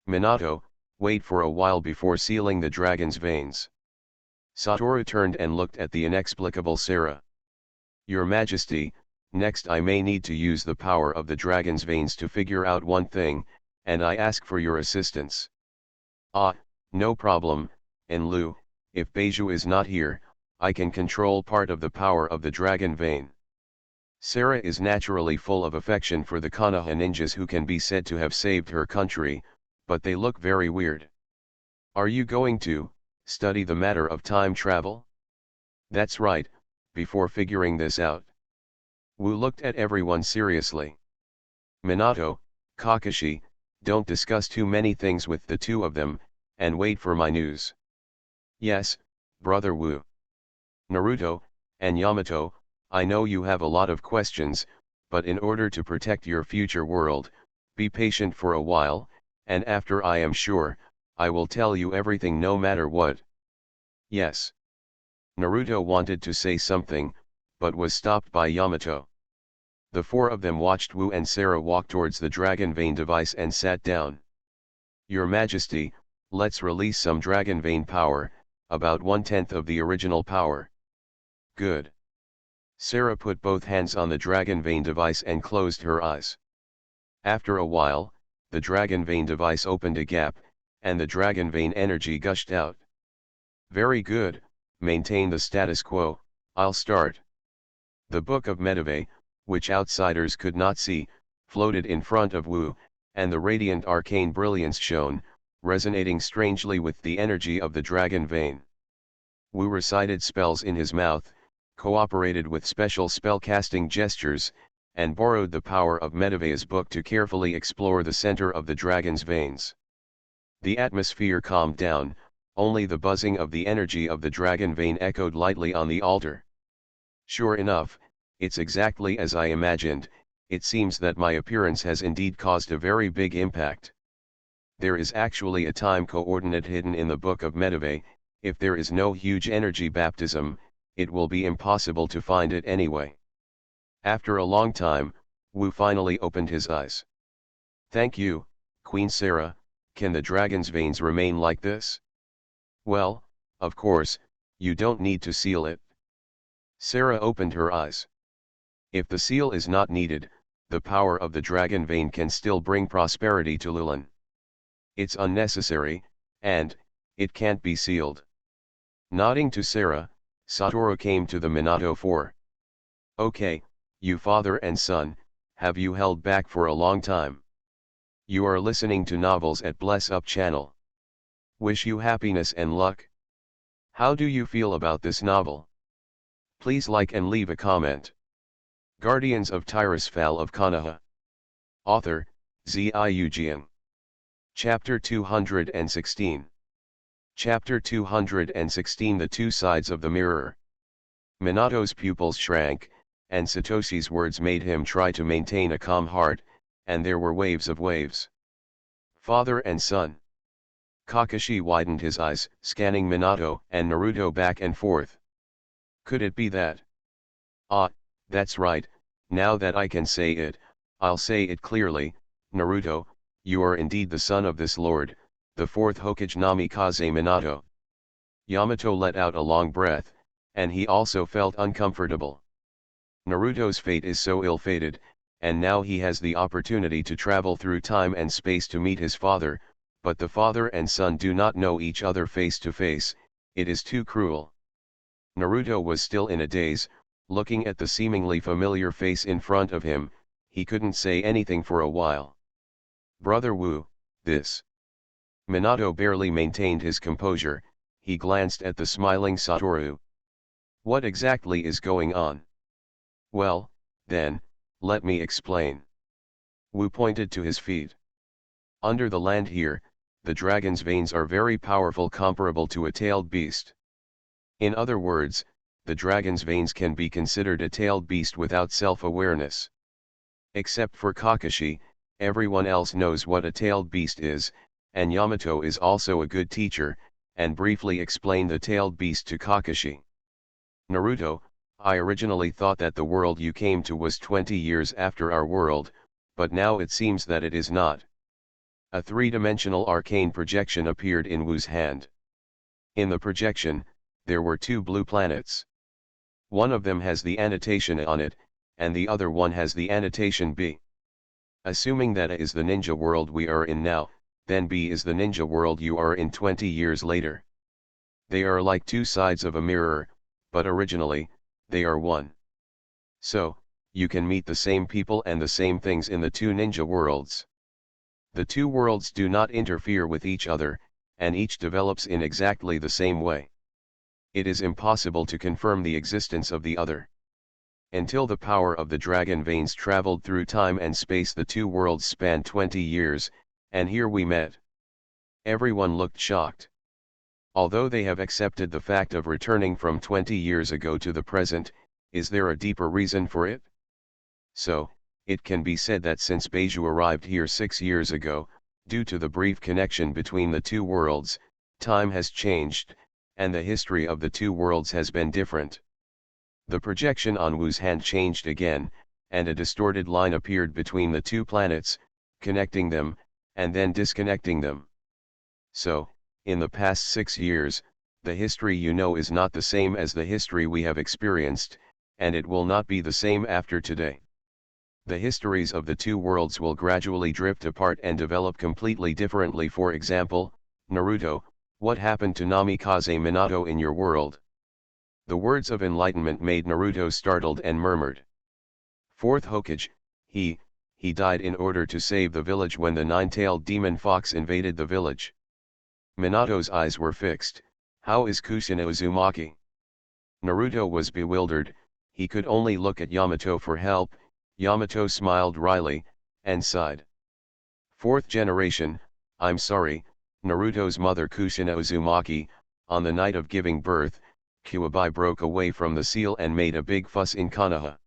Minato, wait for a while before sealing the dragon's veins. Satoru turned and looked at the inexplicable Sarah. Your Majesty, next I may need to use the power of the dragon's veins to figure out one thing, and I ask for your assistance. Ah, no problem, Enlu, if Beiju is not here, I can control part of the power of the dragon vein. Sarah is naturally full of affection for the Konoha ninjas who can be said to have saved her country, but they look very weird. Are you going to study the matter of time travel? That's right, before figuring this out. Wu looked at everyone seriously. Minato, Kakashi, don't discuss too many things with the two of them, and wait for my news. Yes, Brother Wu. Naruto, and Yamato, I know you have a lot of questions, but in order to protect your future world, be patient for a while, and after I am sure, I will tell you everything no matter what. Yes. Naruto wanted to say something, but was stopped by Yamato. The four of them watched Wu and Sarah walk towards the dragon vein device and sat down. Your Majesty, let's release some dragon vein power, about 1/10 of the original power. Good. Sarah put both hands on the dragon vein device and closed her eyes. After a while, the dragon vein device opened a gap, and the dragon vein energy gushed out. Very good, maintain the status quo, I'll start. The Book of Medivh, which outsiders could not see, floated in front of Wu, and the radiant arcane brilliance shone, resonating strangely with the energy of the dragon vein. Wu recited spells in his mouth, cooperated with special spell-casting gestures, and borrowed the power of Medivh's book to carefully explore the center of the dragon's veins. The atmosphere calmed down, only the buzzing of the energy of the dragon vein echoed lightly on the altar. Sure enough, it's exactly as I imagined, it seems that my appearance has indeed caused a very big impact. There is actually a time coordinate hidden in the Book of Medivh. If there is no huge energy baptism, it will be impossible to find it anyway. After a long time, Wu finally opened his eyes. Thank you, Queen Sarah. Can the dragon's veins remain like this? Well, of course, you don't need to seal it. Sarah opened her eyes. If the seal is not needed, the power of the dragon vein can still bring prosperity to Lilin. It's unnecessary, and it can't be sealed. Nodding to Sarah, Satoru came to the Minato 4. Okay, you father and son, have you held back for a long time? You are listening to novels at Bless Up channel. Wish you happiness and luck. How do you feel about this novel? Please like and leave a comment. Guardians of Tirisfal of Konoha. Author, Ziujian. Chapter 216. Chapter 216 The Two Sides of the Mirror. Minato's pupils shrank, and Satoshi's words made him try to maintain a calm heart, and there were waves of waves. Father and son. Kakashi widened his eyes, scanning Minato and Naruto back and forth. Could it be that? Ah, that's right, now that I can say it, I'll say it clearly, Naruto, you are indeed the son of this lord, the fourth Hokage Namikaze Minato. Yamato let out a long breath, and he also felt uncomfortable. Naruto's fate is so ill-fated, and now he has the opportunity to travel through time and space to meet his father, but the father and son do not know each other face to face. It is too cruel. Naruto was still in a daze, looking at the seemingly familiar face in front of him. He couldn't say anything for a while. Brother Wu, this. Minato barely maintained his composure. He glanced at the smiling Satoru. What exactly is going on? Well, then, let me explain. Wu pointed to his feet. Under the land here, the dragon's veins are very powerful, comparable to a tailed beast. In other words, the dragon's veins can be considered a tailed beast without self-awareness. Except for Kakashi, everyone else knows what a tailed beast is, and Yamato is also a good teacher, and briefly explained the tailed beast to Kakashi. Naruto, I originally thought that the world you came to was 20 years after our world, but now it seems that it is not. A three-dimensional arcane projection appeared in Wu's hand. In the projection, there were two blue planets. One of them has the annotation A on it, and the other one has the annotation B. Assuming that A is the ninja world we are in now, then B is the ninja world you are in 20 years later. They are like two sides of a mirror, but originally, they are one. So, you can meet the same people and the same things in the two ninja worlds. The two worlds do not interfere with each other, and each develops in exactly the same way. It is impossible to confirm the existence of the other. Until the power of the dragon veins traveled through time and space, the two worlds spanned 20 years, and here we met. Everyone looked shocked. Although they have accepted the fact of returning from 20 years ago to the present, is there a deeper reason for it? So, it can be said that since Beiju arrived here 6 years ago, due to the brief connection between the two worlds, time has changed, and the history of the two worlds has been different. The projection on Wu's hand changed again, and a distorted line appeared between the two planets, connecting them, and then disconnecting them. So, in the past 6 years, the history you know is not the same as the history we have experienced, and it will not be the same after today. The histories of the two worlds will gradually drift apart and develop completely differently. For example, Naruto, what happened to Namikaze Minato in your world? The words of enlightenment made Naruto startled and murmured. Fourth Hokage, he died in order to save the village when the nine-tailed demon fox invaded the village. Minato's eyes were fixed. How is Kushina Uzumaki? Naruto was bewildered. He could only look at Yamato for help. Yamato smiled wryly, and sighed. Fourth generation, I'm sorry, Naruto's mother Kushina Uzumaki, on the night of giving birth, Kuwabai broke away from the seal and made a big fuss in Konoha.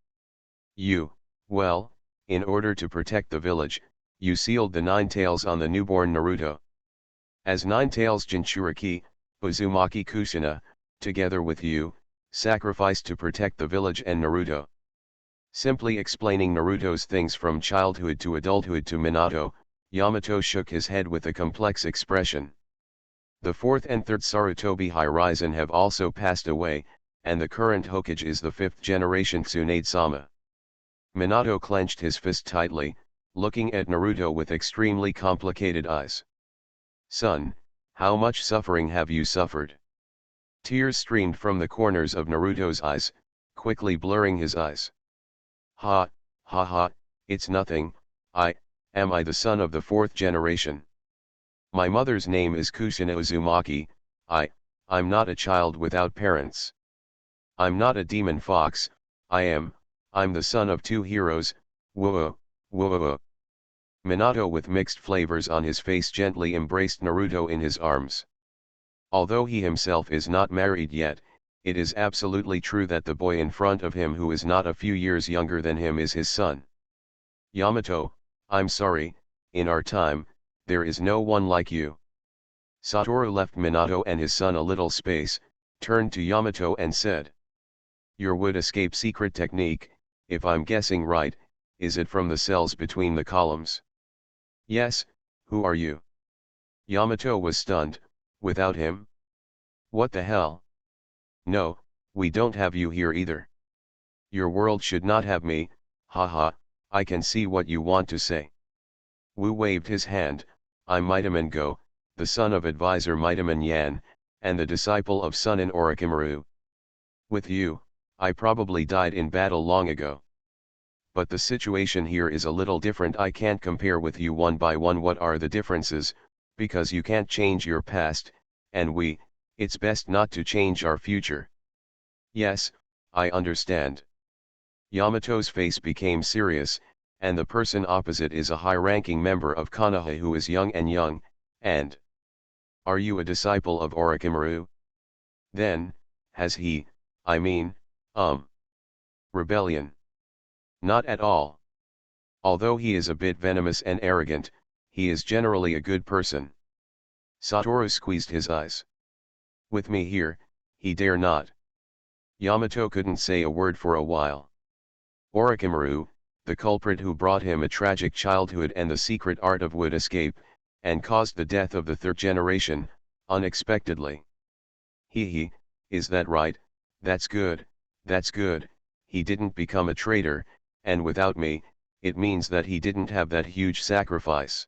Well, in order to protect the village, you sealed the nine tails on the newborn Naruto. As nine tails Jinchuriki, Uzumaki Kushina, together with you, sacrificed to protect the village and Naruto. Simply explaining Naruto's things from childhood to adulthood to Minato, Yamato shook his head with a complex expression. The fourth and third Sarutobi Horizon have also passed away, and the current Hokage is the 5th generation Tsunade-sama. Minato clenched his fist tightly, looking at Naruto with extremely complicated eyes. Son, how much suffering have you suffered? Tears streamed from the corners of Naruto's eyes, quickly blurring his eyes. Ha, ha ha, it's nothing, am I the son of the 4th generation? My mother's name is Kushina Uzumaki, I'm not a child without parents. I'm not a demon fox, I'm the son of 2 heroes, whoa, whoa. Minato with mixed flavors on his face gently embraced Naruto in his arms. Although he himself is not married yet, it is absolutely true that the boy in front of him who is not a few years younger than him is his son. Yamato, I'm sorry, in our time, there is no one like you. Satoru left Minato and his son a little space, turned to Yamato and said. Your wood escape secret technique, if I'm guessing right, is it from the cells between the columns? Yes, who are you? Yamato was stunned, without him? What the hell? No, we don't have you here either. Your world should not have me, haha, I can see what you want to say. Wu waved his hand, I'm Mitaman Go, the son of advisor Mitaman Yan, and the disciple of Sunin Orochimaru. With you, I probably died in battle long ago. But the situation here is a little different. I can't compare with you one by one. What are the differences? Because you can't change your past, and it's best not to change our future. Yes, I understand. Yamato's face became serious, and the person opposite is a high-ranking member of Konoha who is young, and... Are you a disciple of Orochimaru? Then, has he, rebellion? Not at all. Although he is a bit venomous and arrogant, he is generally a good person. Satoru squeezed his eyes. With me here, he dare not. Yamato couldn't say a word for a while. Orochimaru, the culprit who brought him a tragic childhood and the secret art of wood escape, and caused the death of the 3rd generation, unexpectedly. Is that right? That's good, he didn't become a traitor, and without me, it means that he didn't have that huge sacrifice.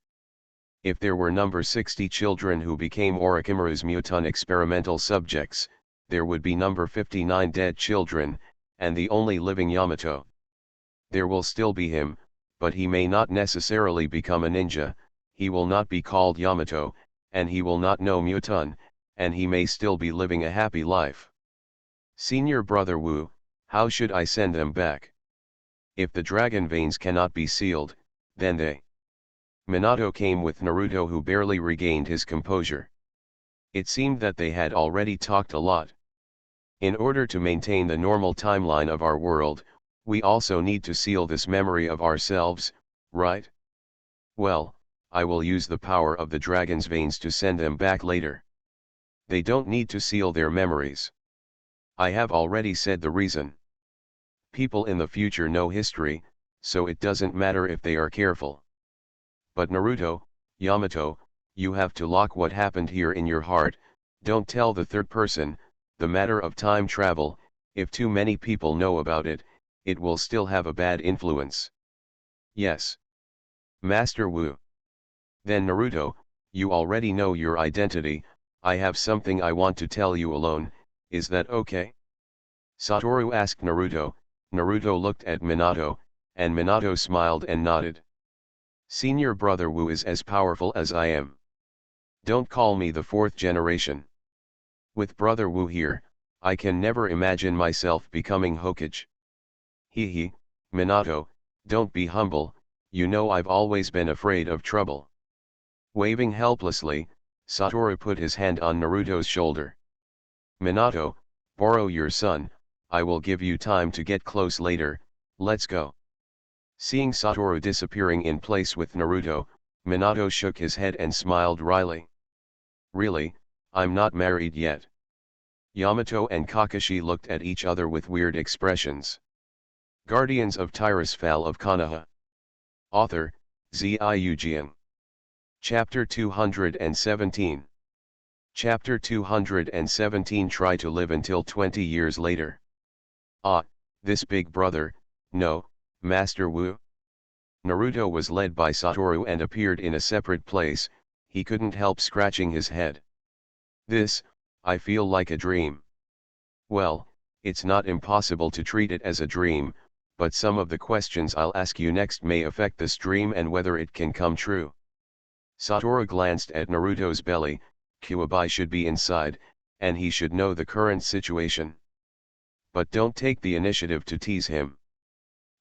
If there were number 60 children who became Orochimaru's muton experimental subjects, there would be number 59 dead children, and the only living Yamato. There will still be him, but he may not necessarily become a ninja, he will not be called Yamato, and he will not know muton, and he may still be living a happy life. Senior brother Wu, how should I send them back? If the dragon veins cannot be sealed, then they... Minato came with Naruto, who barely regained his composure. It seemed that they had already talked a lot. In order to maintain the normal timeline of our world, we also need to seal this memory of ourselves, right? Well, I will use the power of the dragon's veins to send them back later. They don't need to seal their memories. I have already said the reason. People in the future know history, so it doesn't matter if they are careful. But Naruto, Yamato, you have to lock what happened here in your heart, don't tell the 3rd person. The matter of time travel, if too many people know about it, it will still have a bad influence. Yes. Master Wu. Then Naruto, you already know your identity, I have something I want to tell you alone, is that okay? Satoru asked Naruto. Naruto looked at Minato, and Minato smiled and nodded. Senior brother Wu is as powerful as I am. Don't call me the 4th generation. With brother Wu here, I can never imagine myself becoming Hokage. Minato, don't be humble, you know I've always been afraid of trouble. Waving helplessly, Satoru put his hand on Naruto's shoulder. Minato, borrow your son, I will give you time to get close later, let's go. Seeing Satoru disappearing in place with Naruto, Minato shook his head and smiled wryly. Really, I'm not married yet. Yamato and Kakashi looked at each other with weird expressions. Guardians of Tirisfal of Konoha. Author, Ziyu Jian. Chapter 217. Chapter 217 Try to live until 20 years later. Ah, this big brother, no, Master Wu. Naruto was led by Satoru and appeared in a separate place, he couldn't help scratching his head. This, I feel like a dream. Well, it's not impossible to treat it as a dream, but some of the questions I'll ask you next may affect this dream and whether it can come true. Satoru glanced at Naruto's belly. Kuwabai should be inside, and he should know the current situation. But don't take the initiative to tease him.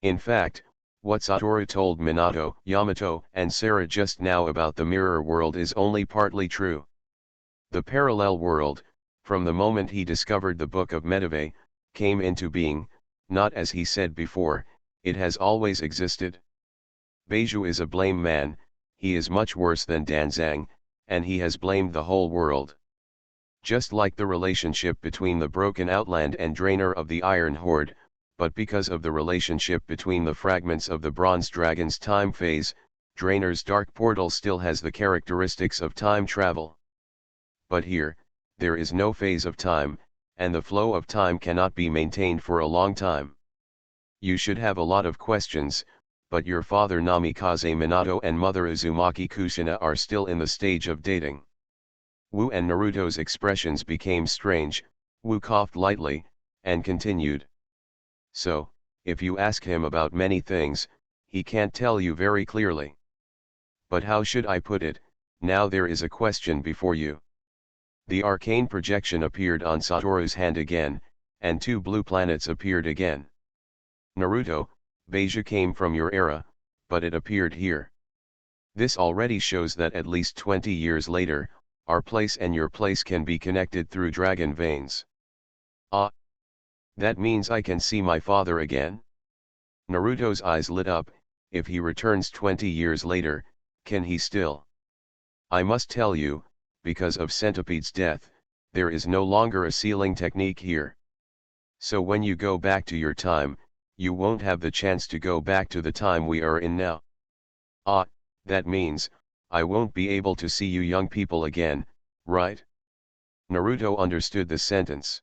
In fact, what Satoru told Minato, Yamato, and Sarah just now about the mirror world is only partly true. The parallel world, from the moment he discovered the Book of Medivh, came into being, not as he said before, it has always existed. Beiju is a blame man, he is much worse than Danzang, and he has blamed the whole world. Just like the relationship between the Broken Outland and Drainer of the Iron Horde, but because of the relationship between the fragments of the Bronze Dragon's time phase, Drainer's dark portal still has the characteristics of time travel. But here, there is no phase of time, and the flow of time cannot be maintained for a long time. You should have a lot of questions, but your father Namikaze Minato and mother Uzumaki Kushina are still in the stage of dating. Wu and Naruto's expressions became strange. Wu coughed lightly, and continued. So, if you ask him about many things, he can't tell you very clearly. But how should I put it, now there is a question before you. The arcane projection appeared on Satoru's hand again, and 2 blue planets appeared again. Naruto, Beiju came from your era, but it appeared here. This already shows that at least 20 years later, our place and your place can be connected through dragon veins. Ah! That means I can see my father again? Naruto's eyes lit up. If he returns 20 years later, can he still? I must tell you, because of Centipede's death, there is no longer a sealing technique here. So when you go back to your time, you won't have the chance to go back to the time we are in now. Ah, that means, I won't be able to see you young people again, right? Naruto understood the sentence.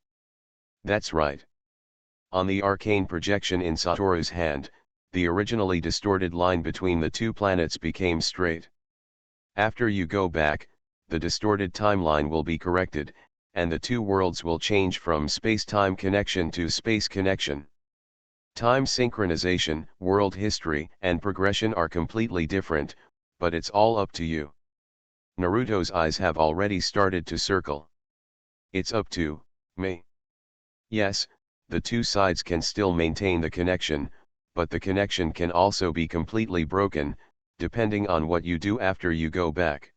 That's right. On the arcane projection in Satoru's hand, the originally distorted line between the 2 planets became straight. After you go back, the distorted timeline will be corrected, and the 2 worlds will change from space-time connection to space connection. Time synchronization, world history, and progression are completely different, but it's all up to you. Naruto's eyes have already started to circle. It's up to me. Yes, the 2 sides can still maintain the connection, but the connection can also be completely broken, depending on what you do after you go back.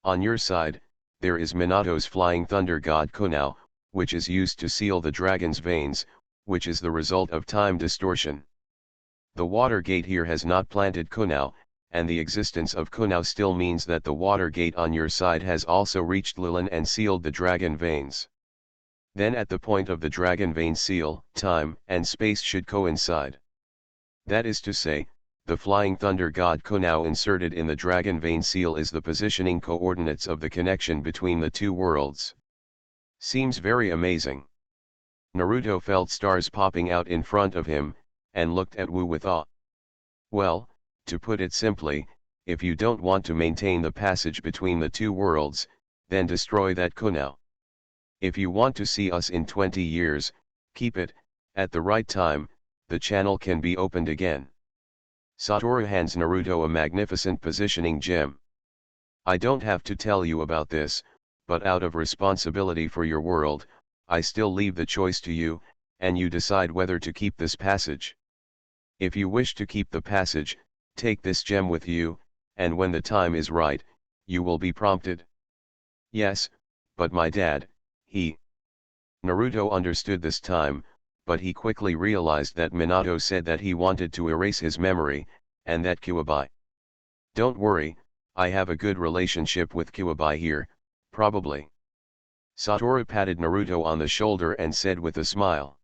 On your side, there is Minato's flying thunder god Konoha, which is used to seal the dragon's veins, which is the result of time distortion. The water gate here has not planted Konoha, and the existence of Konoha still means that the water gate on your side has also reached Lilin and sealed the dragon veins. Then at the point of the dragon vein seal, time and space should coincide. That is to say, the flying thunder god Konoha inserted in the dragon vein seal is the positioning coordinates of the connection between the 2 worlds. Seems very amazing. Naruto felt stars popping out in front of him, and looked at Wu with awe. Well, to put it simply, if you don't want to maintain the passage between the 2 worlds, then destroy that Konoha. If you want to see us in 20 years, keep it, at the right time, the channel can be opened again. Satoru hands Naruto a magnificent positioning gem. I don't have to tell you about this, but out of responsibility for your world, I still leave the choice to you, and you decide whether to keep this passage. If you wish to keep the passage, take this gem with you, and when the time is right, you will be prompted. Yes, but my dad, Naruto understood this time, but he quickly realized that Minato said that he wanted to erase his memory, and that Kuwabai. Don't worry, I have a good relationship with Kuwabai here, probably. Satoru patted Naruto on the shoulder and said with a smile.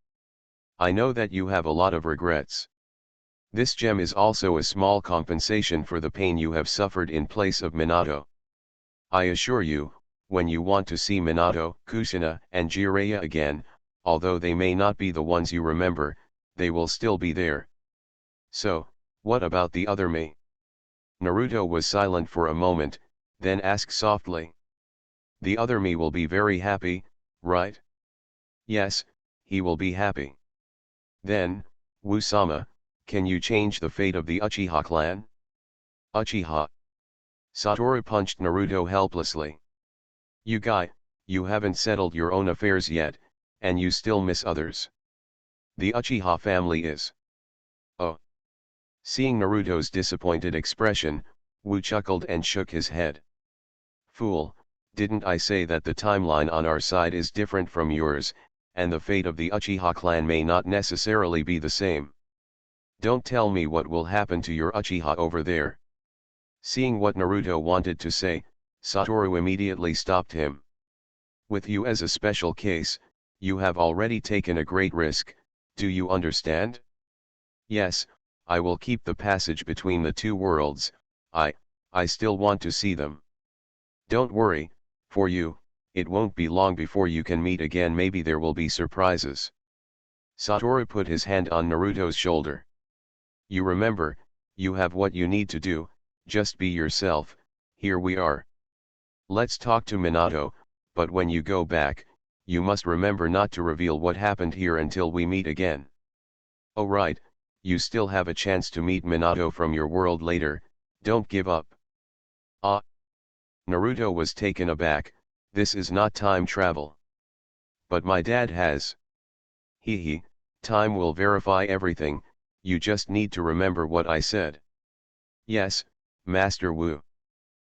I know that you have a lot of regrets. This gem is also a small compensation for the pain you have suffered in place of Minato. I assure you, when you want to see Minato, Kushina, and Jiraiya again, although they may not be the ones you remember, they will still be there. So, what about the other me? Naruto was silent for a moment, then asked softly. The other me will be very happy, right? Yes, he will be happy. Then, Wu-sama, can you change the fate of the Uchiha clan? Uchiha. Satoru punched Naruto helplessly. You guy, you haven't settled your own affairs yet, and you still miss others. The Uchiha family is. Oh. Seeing Naruto's disappointed expression, Wu chuckled and shook his head. Fool, didn't I say that the timeline on our side is different from yours, and the fate of the Uchiha clan may not necessarily be the same? Don't tell me what will happen to your Uchiha over there. Seeing what Naruto wanted to say, Satoru immediately stopped him. With you as a special case, you have already taken a great risk, do you understand? Yes, I will keep the passage between the two worlds, I still want to see them. Don't worry, for you, it won't be long before you can meet again, maybe there will be surprises. Satoru put his hand on Naruto's shoulder. You remember, you have what you need to do, just be yourself, here we are. Let's talk to Minato, but when you go back, you must remember not to reveal what happened here until we meet again. Oh right, you still have a chance to meet Minato from your world later, don't give up. Ah. Naruto was taken aback, this is not time travel. But my dad has. Hee, time will verify everything, you just need to remember what I said. Yes, Master Wu.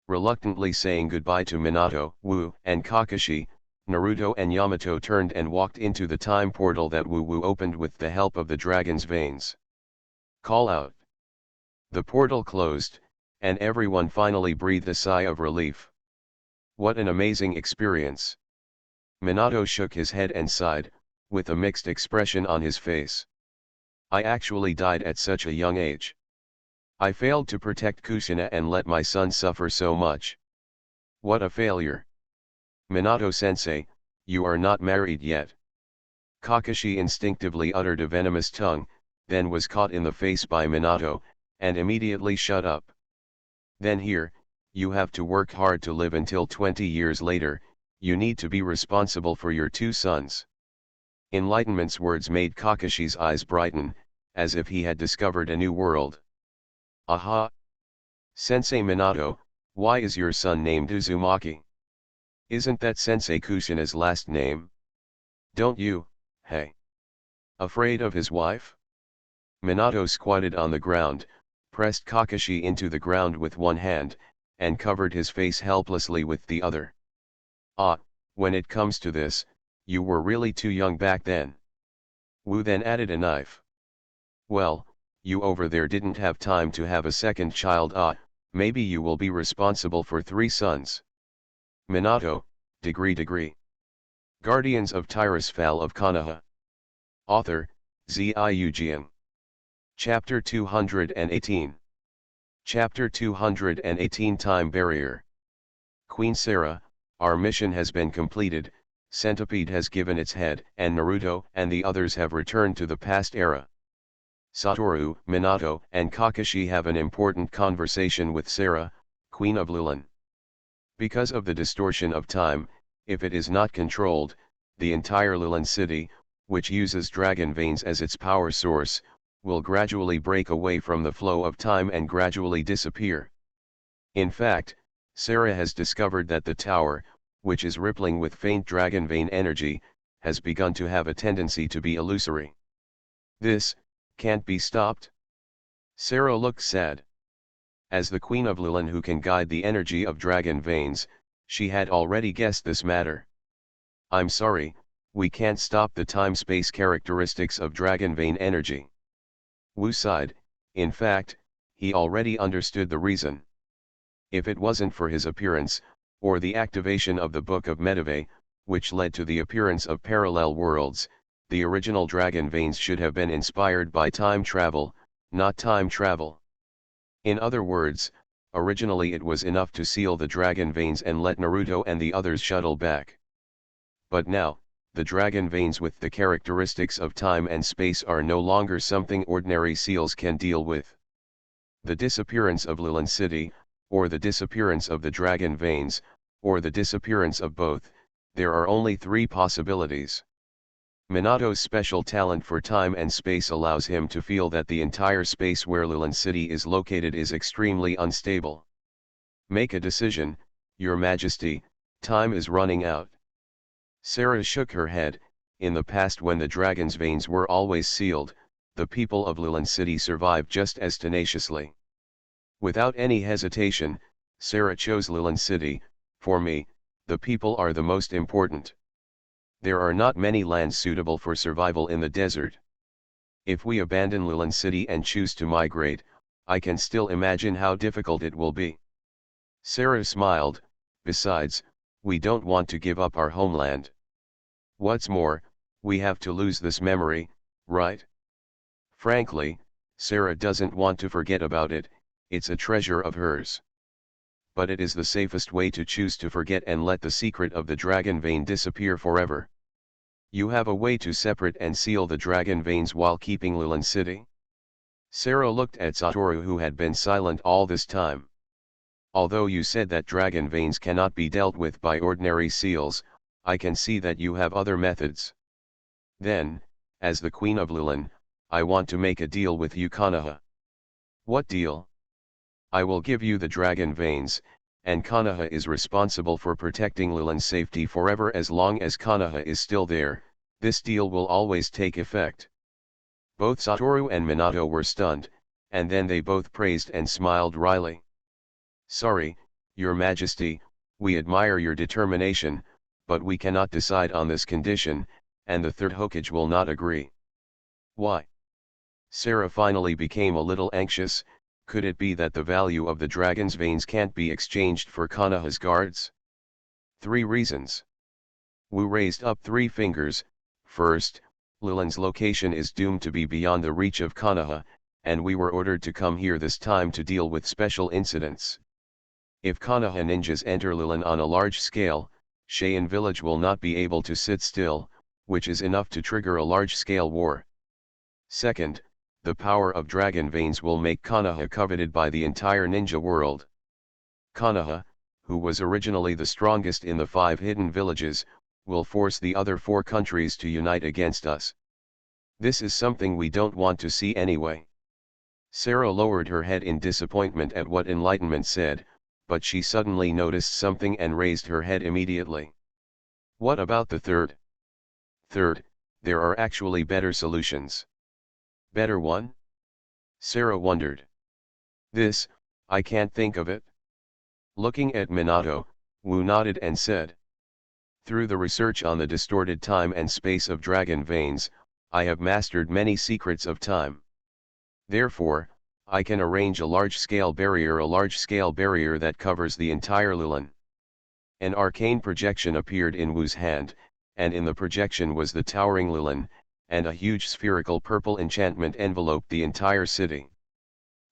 Reluctantly saying goodbye to Minato, Wu, and Kakashi, Naruto and Yamato turned and walked into the time portal that Wu opened with the help of the dragon's veins. Call out. The portal closed, and everyone finally breathed a sigh of relief. What an amazing experience. Minato shook his head and sighed, with a mixed expression on his face. I actually died at such a young age. I failed to protect Kushina and let my son suffer so much. What a failure. Minato-sensei, you are not married yet. Kakashi instinctively uttered a venomous tongue, then was caught in the face by Minato, and immediately shut up. Then here, you have to work hard to live until 20 years later, you need to be responsible for your two sons. Enlightenment's words made Kakashi's eyes brighten, as if he had discovered a new world. Aha! Sensei Minato, why is your son named Uzumaki? Isn't that Sensei Kushina's last name? Don't you, hey? Afraid of his wife? Minato squatted on the ground, pressed Kakashi into the ground with one hand, and covered his face helplessly with the other. Ah, when it comes to this, you were really too young back then. Wu then added a knife. Well, you over there didn't have time to have a second child. Maybe you will be responsible for 3 sons. Minato, degree. Guardians of Tirisfal of Konoha. Author, Ziujian. Chapter 218. Chapter 218 Time Barrier. Queen Sarah, our mission has been completed, Centipede has given its head, and Naruto and the others have returned to the past era. Satoru, Minato, and Kakashi have an important conversation with Sarah, Queen of Lulan. Because of the distortion of time, if it is not controlled, the entire Lulan city, which uses dragon veins as its power source, will gradually break away from the flow of time and gradually disappear. In fact, Sarah has discovered that the tower, which is rippling with faint dragon vein energy, has begun to have a tendency to be illusory. This can't be stopped? Sarah looked sad. As the Queen of Lulan who can guide the energy of dragon veins, she had already guessed this matter. I'm sorry, we can't stop the time-space characteristics of dragon vein energy. Wu sighed, in fact, he already understood the reason. If it wasn't for his appearance, or the activation of the Book of Medivh, which led to the appearance of parallel worlds, the original dragon veins should have been inspired by time travel, not time travel. In other words, Originally it was enough to seal the dragon veins and let Naruto and the others shuttle back. But now, the dragon veins with the characteristics of time and space are no longer something ordinary seals can deal with. The disappearance of Lilan City, or the disappearance of the dragon veins, or the disappearance of both, there are only three possibilities. Minato's special talent for time and space allows him to feel that the entire space where Lilan City is located is extremely unstable. Make a decision, Your Majesty, time is running out. Sarah shook her head. In the past, when the dragon's veins were always sealed, the people of Lilan City survived just as tenaciously. Without any hesitation, Sarah chose Lilan City. For me, the people are the most important. There are not many lands suitable for survival in the desert. If we abandon Lilan City and choose to migrate, I can still imagine how difficult it will be. Sarah smiled. Besides, we don't want to give up our homeland. What's more, we have to lose this memory, right? Frankly, Sarah doesn't want to forget about it. It's a treasure of hers. But it is the safest way to choose to forget and let the secret of the dragon vein disappear forever. You have a way to separate and seal the dragon veins while keeping Lilan City? Sarah looked at Satoru, who had been silent all this time. Although you said that dragon veins cannot be dealt with by ordinary seals, I can see that you have other methods. Then, as the Queen of Lilan, I want to make a deal with you, Konoha. What deal? I will give you the dragon veins, and Konoha is responsible for protecting Lilan's safety forever. As long as Konoha is still there, this deal will always take effect. Both Satoru and Minato were stunned, and then they both praised and smiled wryly. Sorry, Your Majesty, we admire your determination, but we cannot decide on this condition, and the third Hokage will not agree. Why? Sarah finally became a little anxious. Could it be that the value of the dragon's veins can't be exchanged for Konoha's guards? 3 reasons. Wu raised up 3 fingers. First, Lilan's location is doomed to be beyond the reach of Konoha, and we were ordered to come here this time to deal with special incidents. If Konoha ninjas enter Lilan on a large scale, Cheyenne village will not be able to sit still, which is enough to trigger a large-scale war. Second, the power of dragon veins will make Konoha coveted by the entire ninja world. Konoha, who was originally the strongest in the 5 hidden villages, will force the other 4 countries to unite against us. This is something we don't want to see anyway. Sarah lowered her head in disappointment at what Enlightenment said, but she suddenly noticed something and raised her head immediately. What about the third? Third, there are actually better solutions. Better one? Sarah wondered. This, I can't think of it. Looking at Minato, Wu nodded and said. Through the research on the distorted time and space of dragon veins, I have mastered many secrets of time. Therefore, I can arrange a large-scale barrier that covers the entire Lilan. An arcane projection appeared in Wu's hand, and in the projection was the towering Lilan, and a huge spherical purple enchantment enveloped the entire city.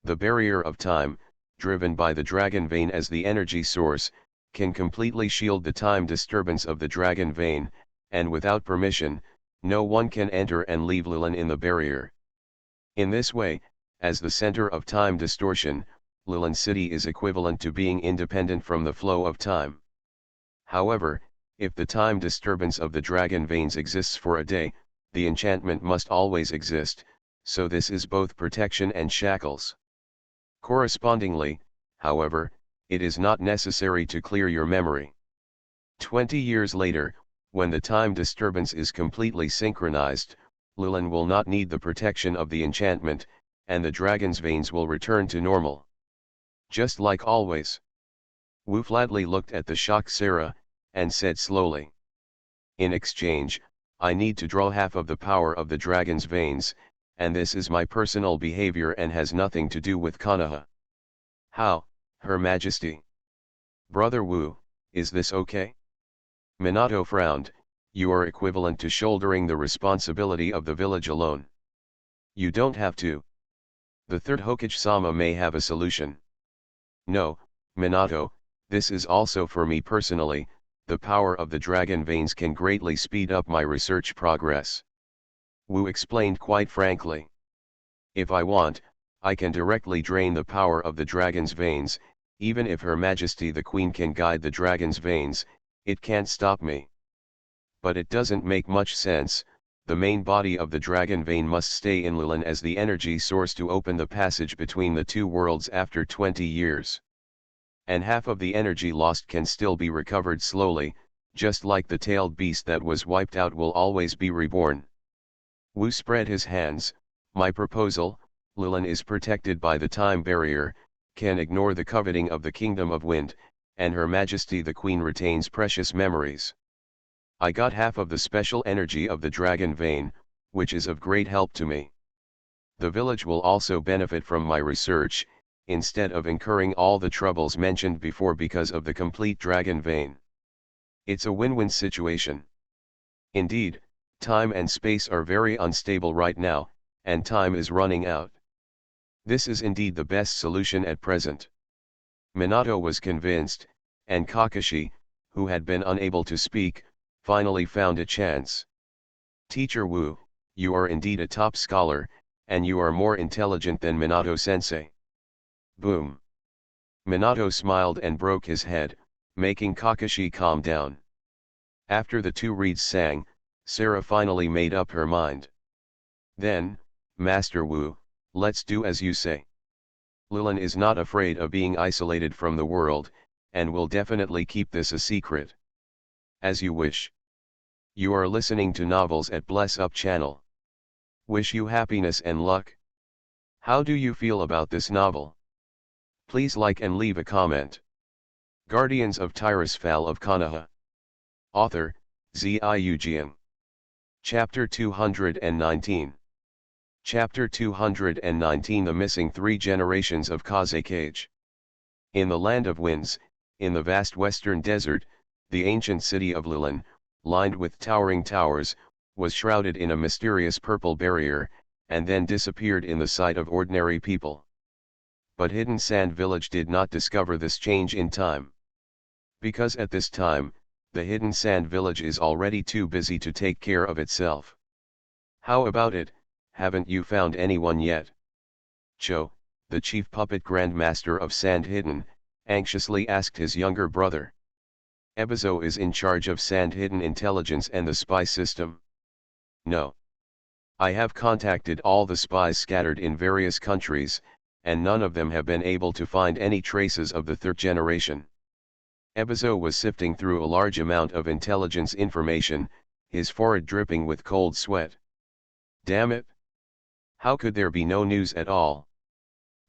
The barrier of time, driven by the dragon vein as the energy source, can completely shield the time disturbance of the dragon vein, and without permission, no one can enter and leave Lilan in the barrier. In this way, as the center of time distortion, Lilan City is equivalent to being independent from the flow of time. However, if the time disturbance of the dragon veins exists for a day, the enchantment must always exist, so this is both protection and shackles. Correspondingly, however, it is not necessary to clear your memory. 20 years later, when the time disturbance is completely synchronized, Lilan will not need the protection of the enchantment, and the dragon's veins will return to normal. Just like always. Wu flatly looked at the shocked Sarah, and said slowly. In exchange, I need to draw half of the power of the dragon's veins, and this is my personal behavior and has nothing to do with Konoha. How, Her Majesty? Brother Wu, is this okay? Minato frowned. You are equivalent to shouldering the responsibility of the village alone. You don't have to. The third Hokage-sama may have a solution. No, Minato, this is also for me personally, the power of the dragon veins can greatly speed up my research progress. Wu explained quite frankly. If I want, I can directly drain the power of the dragon's veins, even if Her Majesty the Queen can guide the dragon's veins, it can't stop me. But it doesn't make much sense, the main body of the dragon vein must stay in Lilin as the energy source to open the passage between the two worlds after 20 years. And half of the energy lost can still be recovered slowly, just like the tailed beast that was wiped out will always be reborn. Wu spread his hands. My proposal, Lilin is protected by the time barrier, can ignore the coveting of the Kingdom of Wind, and Her Majesty the Queen retains precious memories. I got half of the special energy of the dragon vein, which is of great help to me. The village will also benefit from my research, instead of incurring all the troubles mentioned before because of the complete dragon vein. It's a win-win situation. Indeed, time and space are very unstable right now, and time is running out. This is indeed the best solution at present. Minato was convinced, and Kakashi, who had been unable to speak, finally found a chance. Teacher Wu, you are indeed a top scholar, and you are more intelligent than Minato-sensei. Boom. Minato smiled and broke his head, making Kakashi calm down. After the two reeds sang, Sarah finally made up her mind. Then, Master Wu, let's do as you say. Lilin is not afraid of being isolated from the world, and will definitely keep this a secret. As you wish. You are listening to novels at Bless Up channel. Wish you happiness and luck. How do you feel about this novel? Please like and leave a comment. Guardians of Tirisfal of Konoha. Author, Ziujian. Chapter 219. Chapter 219 The Missing Three Generations of Kazekage. In the Land of Winds, in the vast western desert, the ancient city of Lilin, lined with towering towers, was shrouded in a mysterious purple barrier, and then disappeared in the sight of ordinary people. But Hidden Sand Village did not discover this change in time. Because at this time, the Hidden Sand Village is already too busy to take care of itself. How about it, haven't you found anyone yet? Cho, the chief puppet grandmaster of Sand Hidden, anxiously asked his younger brother. Ebizo is in charge of Sand Hidden intelligence and the spy system. No. I have contacted all the spies scattered in various countries, and none of them have been able to find any traces of the third generation. Ebizo was sifting through a large amount of intelligence information, his forehead dripping with cold sweat. Damn it! How could there be no news at all?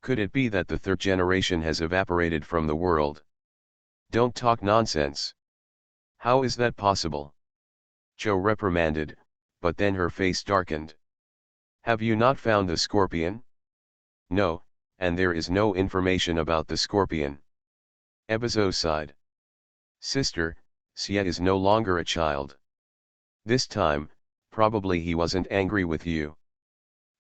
Could it be that the third generation has evaporated from the world? Don't talk nonsense. How is that possible? Cho reprimanded, but then her face darkened. Have you not found the scorpion? No, and there is no information about the scorpion. Ebizo sighed. Sister, Xie is no longer a child. This time, probably he wasn't angry with you.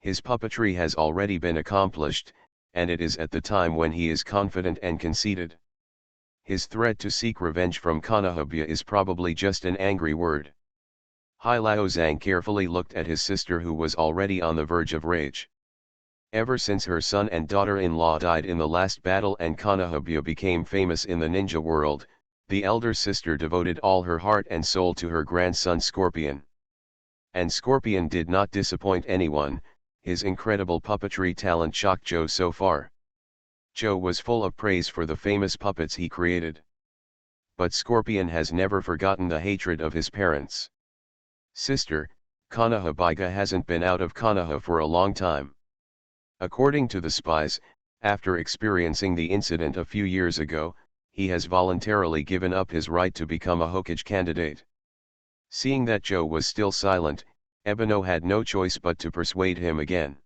His puppetry has already been accomplished, and it is at the time when he is confident and conceited. His threat to seek revenge from Konoha is probably just an angry word. Hai Laozang carefully looked at his sister who was already on the verge of rage. Ever since her son and daughter-in-law died in the last battle and Konoha became famous in the ninja world, the elder sister devoted all her heart and soul to her grandson Scorpion. And Scorpion did not disappoint anyone, his incredible puppetry talent shocked Joe so far. Joe was full of praise for the famous puppets he created. But Scorpion has never forgotten the hatred of his parents. Sister, Konoha hasn't been out of Konoha for a long time. According to the spies, after experiencing the incident a few years ago, he has voluntarily given up his right to become a Hokage candidate. Seeing that Joe was still silent, Ebino had no choice but to persuade him again.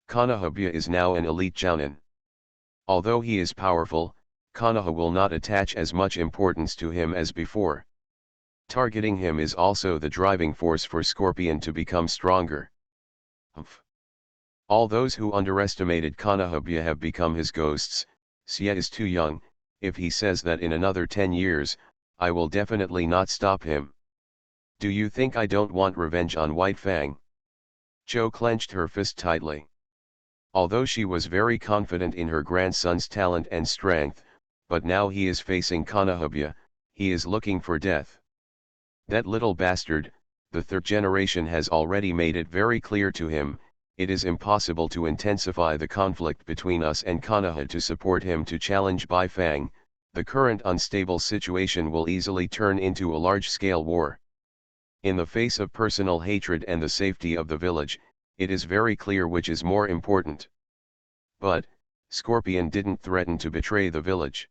Konoha is now an elite jounin. Although he is powerful, Konoha will not attach as much importance to him as before. Targeting him is also the driving force for Scorpion to become stronger. All those who underestimated Konoha have become his ghosts, Xie is too young. If he says that in another 10 years, I will definitely not stop him. Do you think I don't want revenge on White Fang? Zhou clenched her fist tightly. Although she was very confident in her grandson's talent and strength, but now he is facing Konoha, he is looking for death. That little bastard, the third generation has already made it very clear to him, it is impossible to intensify the conflict between us and Konoha to support him to challenge Bai Fang. The current unstable situation will easily turn into a large-scale war. In the face of personal hatred and the safety of the village, it is very clear which is more important. But, Scorpion didn't threaten to betray the village.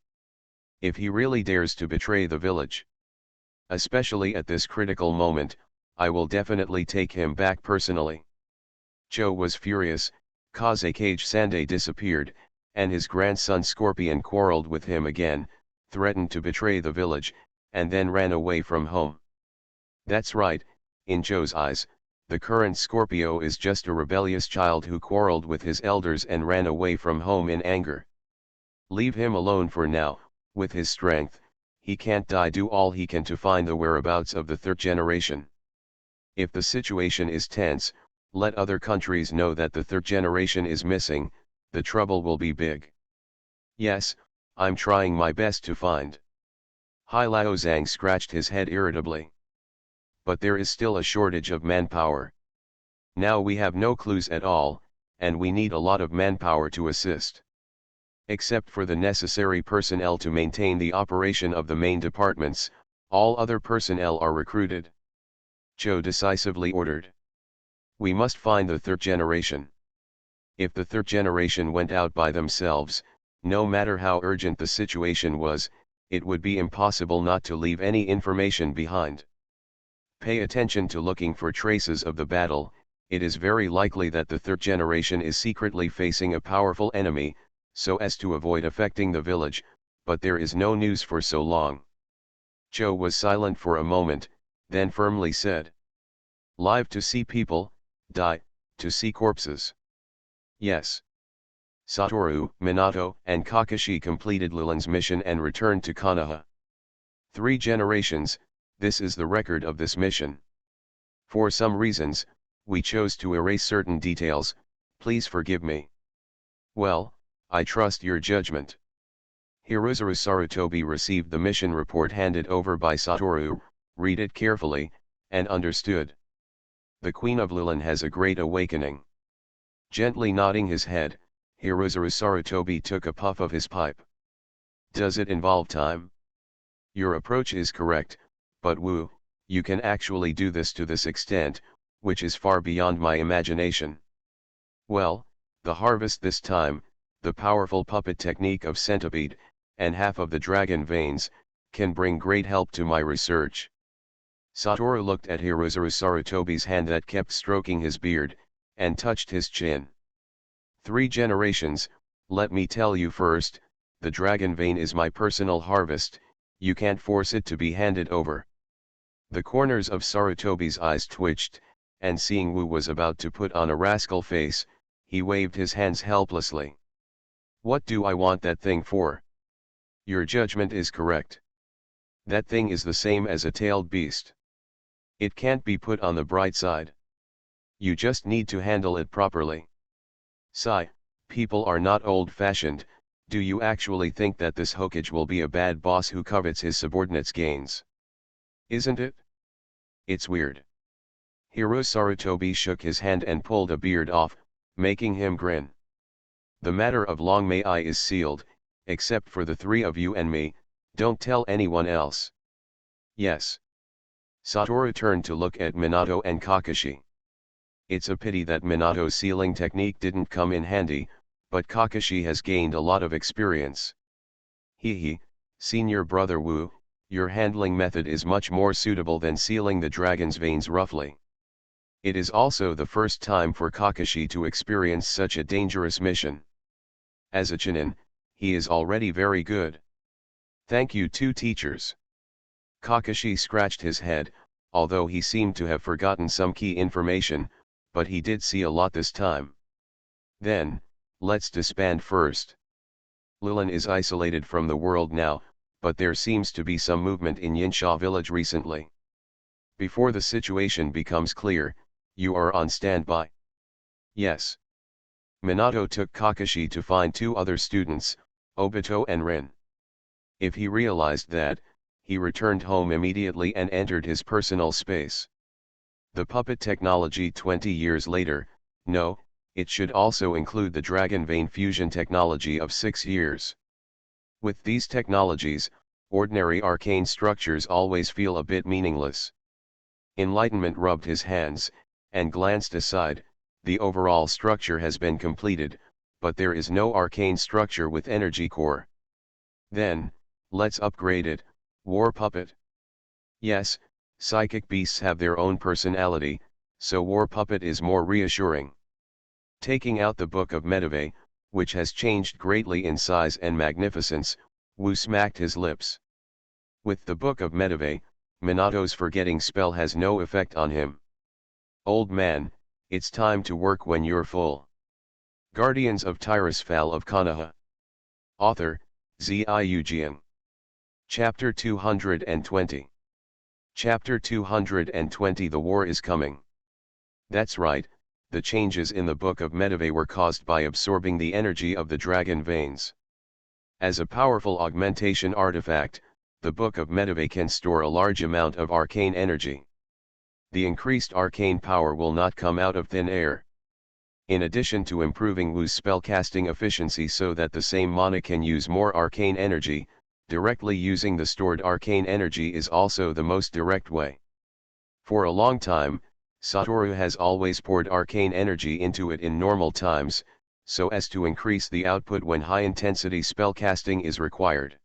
If he really dares to betray the village, especially at this critical moment, I will definitely take him back personally. Zhou was furious. Kazekage Sande disappeared, and his grandson Scorpion quarreled with him again, threatened to betray the village, and then ran away from home. That's right, in Zhou's eyes, the current Scorpio is just a rebellious child who quarreled with his elders and ran away from home in anger. Leave him alone for now. With his strength, he can't do all he can to find the whereabouts of the third generation. If the situation is tense, let other countries know that the third generation is missing, the trouble will be big. Yes, I'm trying my best to find. Hai Laozang scratched his head irritably. But there is still a shortage of manpower. Now we have no clues at all, and we need a lot of manpower to assist. Except for the necessary personnel to maintain the operation of the main departments, all other personnel are recruited. Zhou decisively ordered. We must find the third generation. If the third generation went out by themselves, no matter how urgent the situation was, it would be impossible not to leave any information behind. Pay attention to looking for traces of the battle. It is very likely that the third generation is secretly facing a powerful enemy, so as to avoid affecting the village, but there is no news for so long. Zhou was silent for a moment, then firmly said. Live to see people, die, to see corpses. Yes. Satoru, Minato, and Kakashi completed Lilin's mission and returned to Konoha. 3 generations, this is the record of this mission. For some reasons, we chose to erase certain details, please forgive me. Well, I trust your judgment. Hirozuru Sarutobi received the mission report handed over by Satoru, read it carefully, and understood. The Queen of Lilin has a great awakening. Gently nodding his head, Hirozuru Sarutobi took a puff of his pipe. Does it involve time? Your approach is correct, but Wu, you can actually do this to this extent, which is far beyond my imagination. Well, the harvest this time, the powerful puppet technique of centipede, and half of the dragon veins, can bring great help to my research. Satoru looked at Hirozuru Sarutobi's hand that kept stroking his beard, and touched his chin. 3 generations, let me tell you first, the dragon vein is my personal harvest, you can't force it to be handed over. The corners of Sarutobi's eyes twitched, and seeing Wu was about to put on a rascal face, he waved his hands helplessly. What do I want that thing for? Your judgment is correct. That thing is the same as a tailed beast. It can't be put on the bright side. You just need to handle it properly. Sigh, people are not old-fashioned. Do you actually think that this Hokage will be a bad boss who covets his subordinates' gains? Isn't it? It's weird. Hirozuru Sarutobi shook his hand and pulled a beard off, making him grin. The matter of Long May I is sealed, except for the 3 of you and me, don't tell anyone else. Yes. Satoru turned to look at Minato and Kakashi. It's a pity that Minato's sealing technique didn't come in handy, but Kakashi has gained a lot of experience. Hee, senior brother Wu, your handling method is much more suitable than sealing the dragon's veins roughly. It is also the first time for Kakashi to experience such a dangerous mission. As a Chunin, he is already very good. Thank you 2 teachers. Kakashi scratched his head, although he seemed to have forgotten some key information, but he did see a lot this time. Then, let's disband first. Lilin is isolated from the world now, but there seems to be some movement in Yinsha village recently. Before the situation becomes clear, you are on standby. Yes. Minato took Kakashi to find two other students, Obito and Rin. If he realized that, he returned home immediately and entered his personal space. The puppet technology 20 years later, no, it should also include the Dragon Vein fusion technology of 6 years. With these technologies, ordinary arcane structures always feel a bit meaningless. Enlightenment rubbed his hands, and glanced aside. The overall structure has been completed, but there is no arcane structure with energy core. Then, let's upgrade it, War Puppet. Yes, psychic beasts have their own personality, so War Puppet is more reassuring. Taking out the Book of Medivh, which has changed greatly in size and magnificence, Wu smacked his lips. With the Book of Medivh, Minato's forgetting spell has no effect on him. Old man, it's time to work when you're full. Guardians of Tirisfal of Konoha. Author, Ziujian. Chapter 220. Chapter 220. The war is coming. That's right, the changes in the Book of Medivh were caused by absorbing the energy of the dragon veins. As a powerful augmentation artifact, the Book of Medivh can store a large amount of arcane energy. The increased arcane power will not come out of thin air. In addition to improving Wu's spellcasting efficiency so that the same mana can use more arcane energy, directly using the stored arcane energy is also the most direct way. For a long time, Satoru has always poured arcane energy into it in normal times, so as to increase the output when high-intensity spellcasting is required.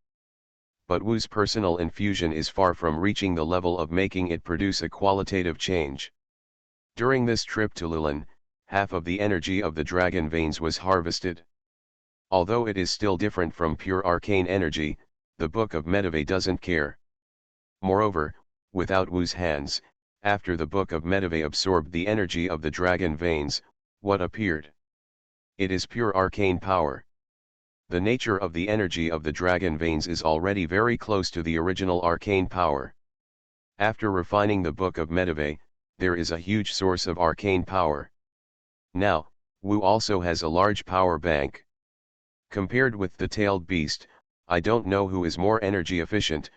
But Wu's personal infusion is far from reaching the level of making it produce a qualitative change. During this trip to Lilin, half of the energy of the dragon veins was harvested. Although it is still different from pure arcane energy, the Book of Medivh doesn't care. Moreover, without Wu's hands, after the Book of Medivh absorbed the energy of the dragon veins, what appeared? It is pure arcane power. The nature of the energy of the dragon veins is already very close to the original arcane power. After refining the Book of Medivh, there is a huge source of arcane power. Now, Wu also has a large power bank. Compared with the tailed beast, I don't know who is more energy efficient,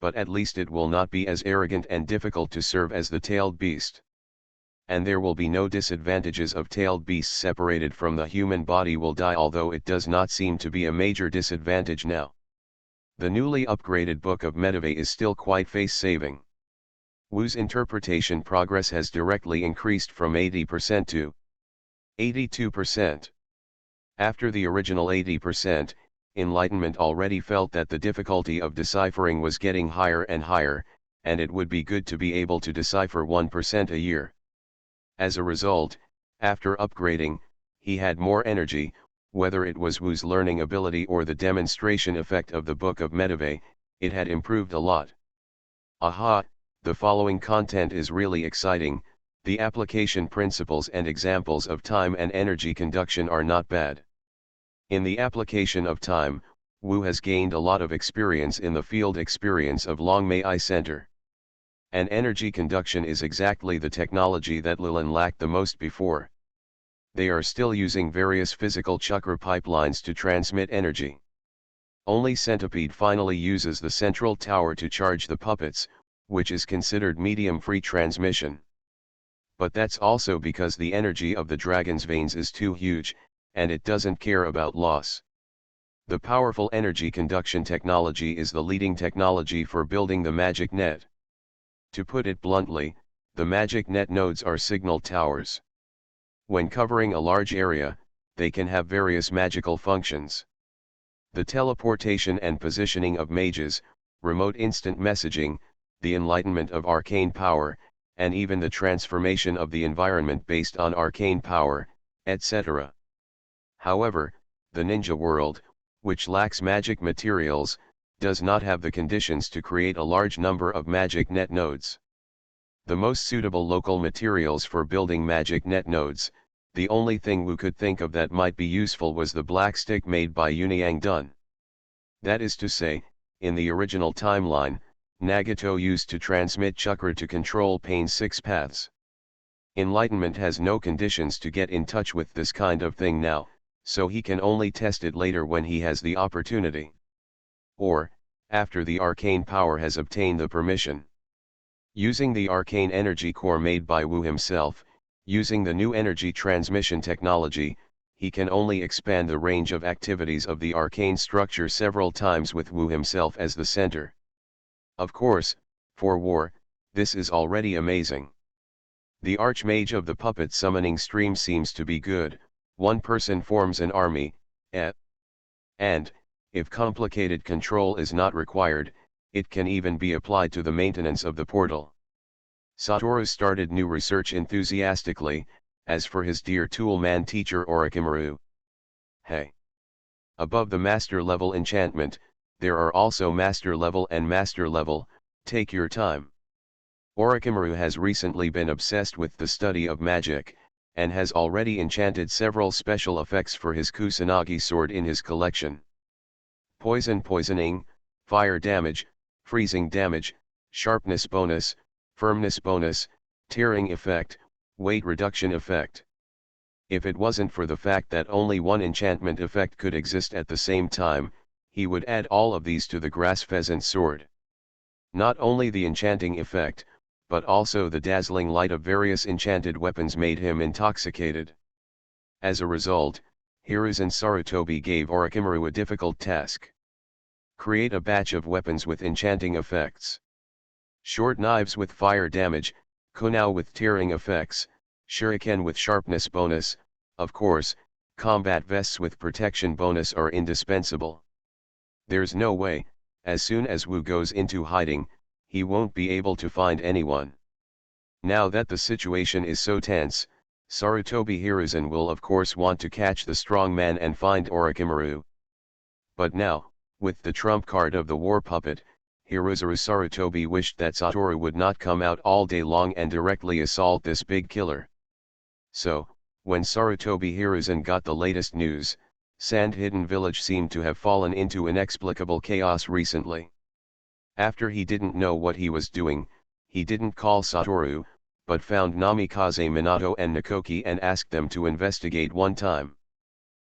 but at least it will not be as arrogant and difficult to serve as the tailed beast. And there will be no disadvantages of tailed beasts separated from the human body will die, although it does not seem to be a major disadvantage now. The newly upgraded Book of Medivh is still quite face-saving. Wu's interpretation progress has directly increased from 80% to 82%. After the original 80%, Enlightenment already felt that the difficulty of deciphering was getting higher and higher, and it would be good to be able to decipher 1% a year. As a result, after upgrading, he had more energy, whether it was Wu's learning ability or the demonstration effect of the Book of Medivh, it had improved a lot. Aha, the following content is really exciting. The application principles and examples of time and energy conduction are not bad. In the application of time, Wu has gained a lot of experience in the field experience of Longmei Center. And energy conduction is exactly the technology that Lilin lacked the most before. They are still using various physical chakra pipelines to transmit energy. Only Centipede finally uses the central tower to charge the puppets, which is considered medium-free transmission. But that's also because the energy of the dragon's veins is too huge, and it doesn't care about loss. The powerful energy conduction technology is the leading technology for building the magic net. To put it bluntly, the magic net nodes are signal towers. When covering a large area, they can have various magical functions. The teleportation and positioning of mages, remote instant messaging, the enlightenment of arcane power, and even the transformation of the environment based on arcane power, etc. However, the ninja world, which lacks magic materials, does not have the conditions to create a large number of magic net nodes. The most suitable local materials for building magic net nodes, the only thing Wu could think of that might be useful was the black stick made by Yunyang Dun. That is to say, in the original timeline, Nagato used to transmit chakra to control Pain's 6 paths. Enlightenment has no conditions to get in touch with this kind of thing now, so he can only test it later when he has the opportunity. Or, after the arcane power has obtained the permission. Using the arcane energy core made by Wu himself, using the new energy transmission technology, he can only expand the range of activities of the arcane structure several times with Wu himself as the center. Of course, for war, this is already amazing. The archmage of the puppet summoning stream seems to be good, one person forms an army, and, if complicated control is not required, it can even be applied to the maintenance of the portal. Satoru started new research enthusiastically, as for his dear toolman teacher Orochimaru. Hey! Above the master level enchantment, there are also master level and master level, take your time. Orochimaru has recently been obsessed with the study of magic, and has already enchanted several special effects for his Kusanagi sword in his collection. Poisoning, fire damage, freezing damage, sharpness bonus, firmness bonus, tearing effect, weight reduction effect. If it wasn't for the fact that only one enchantment effect could exist at the same time, he would add all of these to the grass pheasant sword. Not only the enchanting effect, but also the dazzling light of various enchanted weapons made him intoxicated. As a result, Hiruzen Sarutobi gave Orochimaru a difficult task. Create a batch of weapons with enchanting effects. Short knives with fire damage, kunao with tearing effects, shuriken with sharpness bonus, of course, combat vests with protection bonus are indispensable. There's no way, as soon as Wu goes into hiding, he won't be able to find anyone. Now that the situation is so tense, Sarutobi Hiruzen will of course want to catch the strong man and find Orochimaru. But now, with the trump card of the war puppet, Hiruzen Sarutobi wished that Satoru would not come out all day long and directly assault this big killer. So, when Sarutobi Hiruzen got the latest news, Sand Hidden Village seemed to have fallen into inexplicable chaos recently. After he didn't know what he was doing, he didn't call Satoru, but found Namikaze Minato and Nakoki and asked them to investigate one time.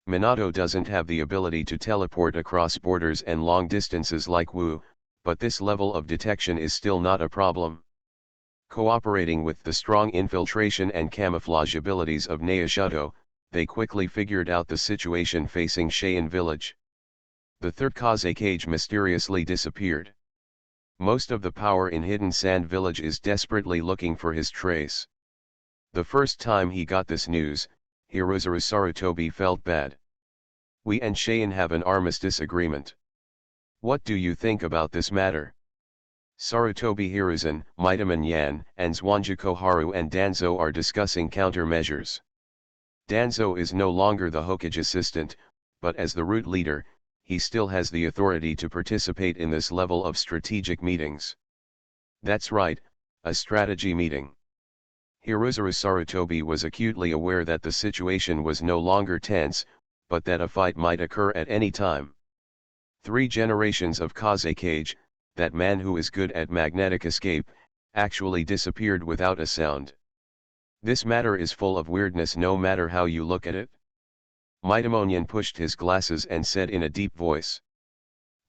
Minato doesn't have the ability to teleport across borders and long distances like Wu, but this level of detection is still not a problem. Cooperating with the strong infiltration and camouflage abilities of Neoshoto, they quickly figured out the situation facing Cheyenne Village. The third Kaze cage mysteriously disappeared. Most of the power in Hidden Sand Village is desperately looking for his trace. The first time he got this news, Hiruzen Sarutobi felt bad. We and Cheyenne have an armistice agreement. What do you think about this matter? Sarutobi Hiruzen, Midaman Yan, and Zwanji Koharu and Danzo are discussing countermeasures. Danzo is no longer the Hokage assistant, but as the root leader, he still has the authority to participate in this level of strategic meetings. That's right, a strategy meeting. Hiruzen Sarutobi was acutely aware that the situation was no longer tense, but that a fight might occur at any time. 3 generations of Kaze Cage, that man who is good at magnetic escape, actually disappeared without a sound. This matter is full of weirdness no matter how you look at it. Mitamonian pushed his glasses and said in a deep voice.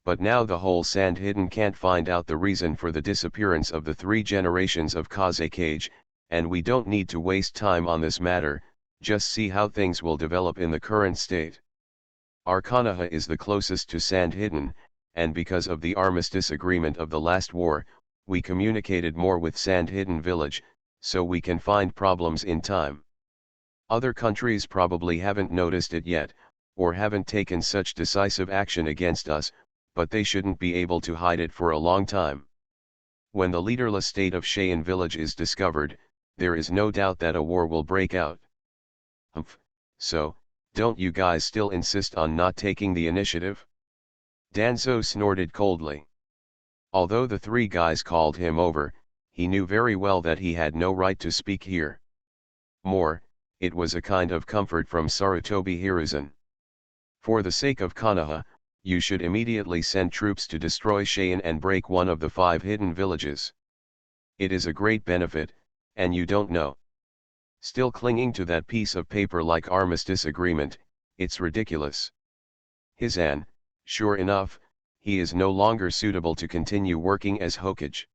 But now the whole Sand Hidden can't find out the reason for the disappearance of the 3 generations of Kaze Cage, and we don't need to waste time on this matter, just see how things will develop in the current state. Our Konoha is the closest to Sand Hidden, and because of the armistice agreement of the last war, we communicated more with Sand Hidden Village, so we can find problems in time. Other countries probably haven't noticed it yet, or haven't taken such decisive action against us, but they shouldn't be able to hide it for a long time. When the leaderless state of Cheyenne Village is discovered, there is no doubt that a war will break out. So, don't you guys still insist on not taking the initiative? Danzo snorted coldly. Although the 3 guys called him over, he knew very well that he had no right to speak here. More, it was a kind of comfort from Sarutobi Hiruzen. For the sake of Konoha, you should immediately send troops to destroy Cheyenne and break one of the 5 hidden villages. It is a great benefit, and you don't know. Still clinging to that piece of paper like armistice agreement, it's ridiculous. Sure enough, he is no longer suitable to continue working as Hokage.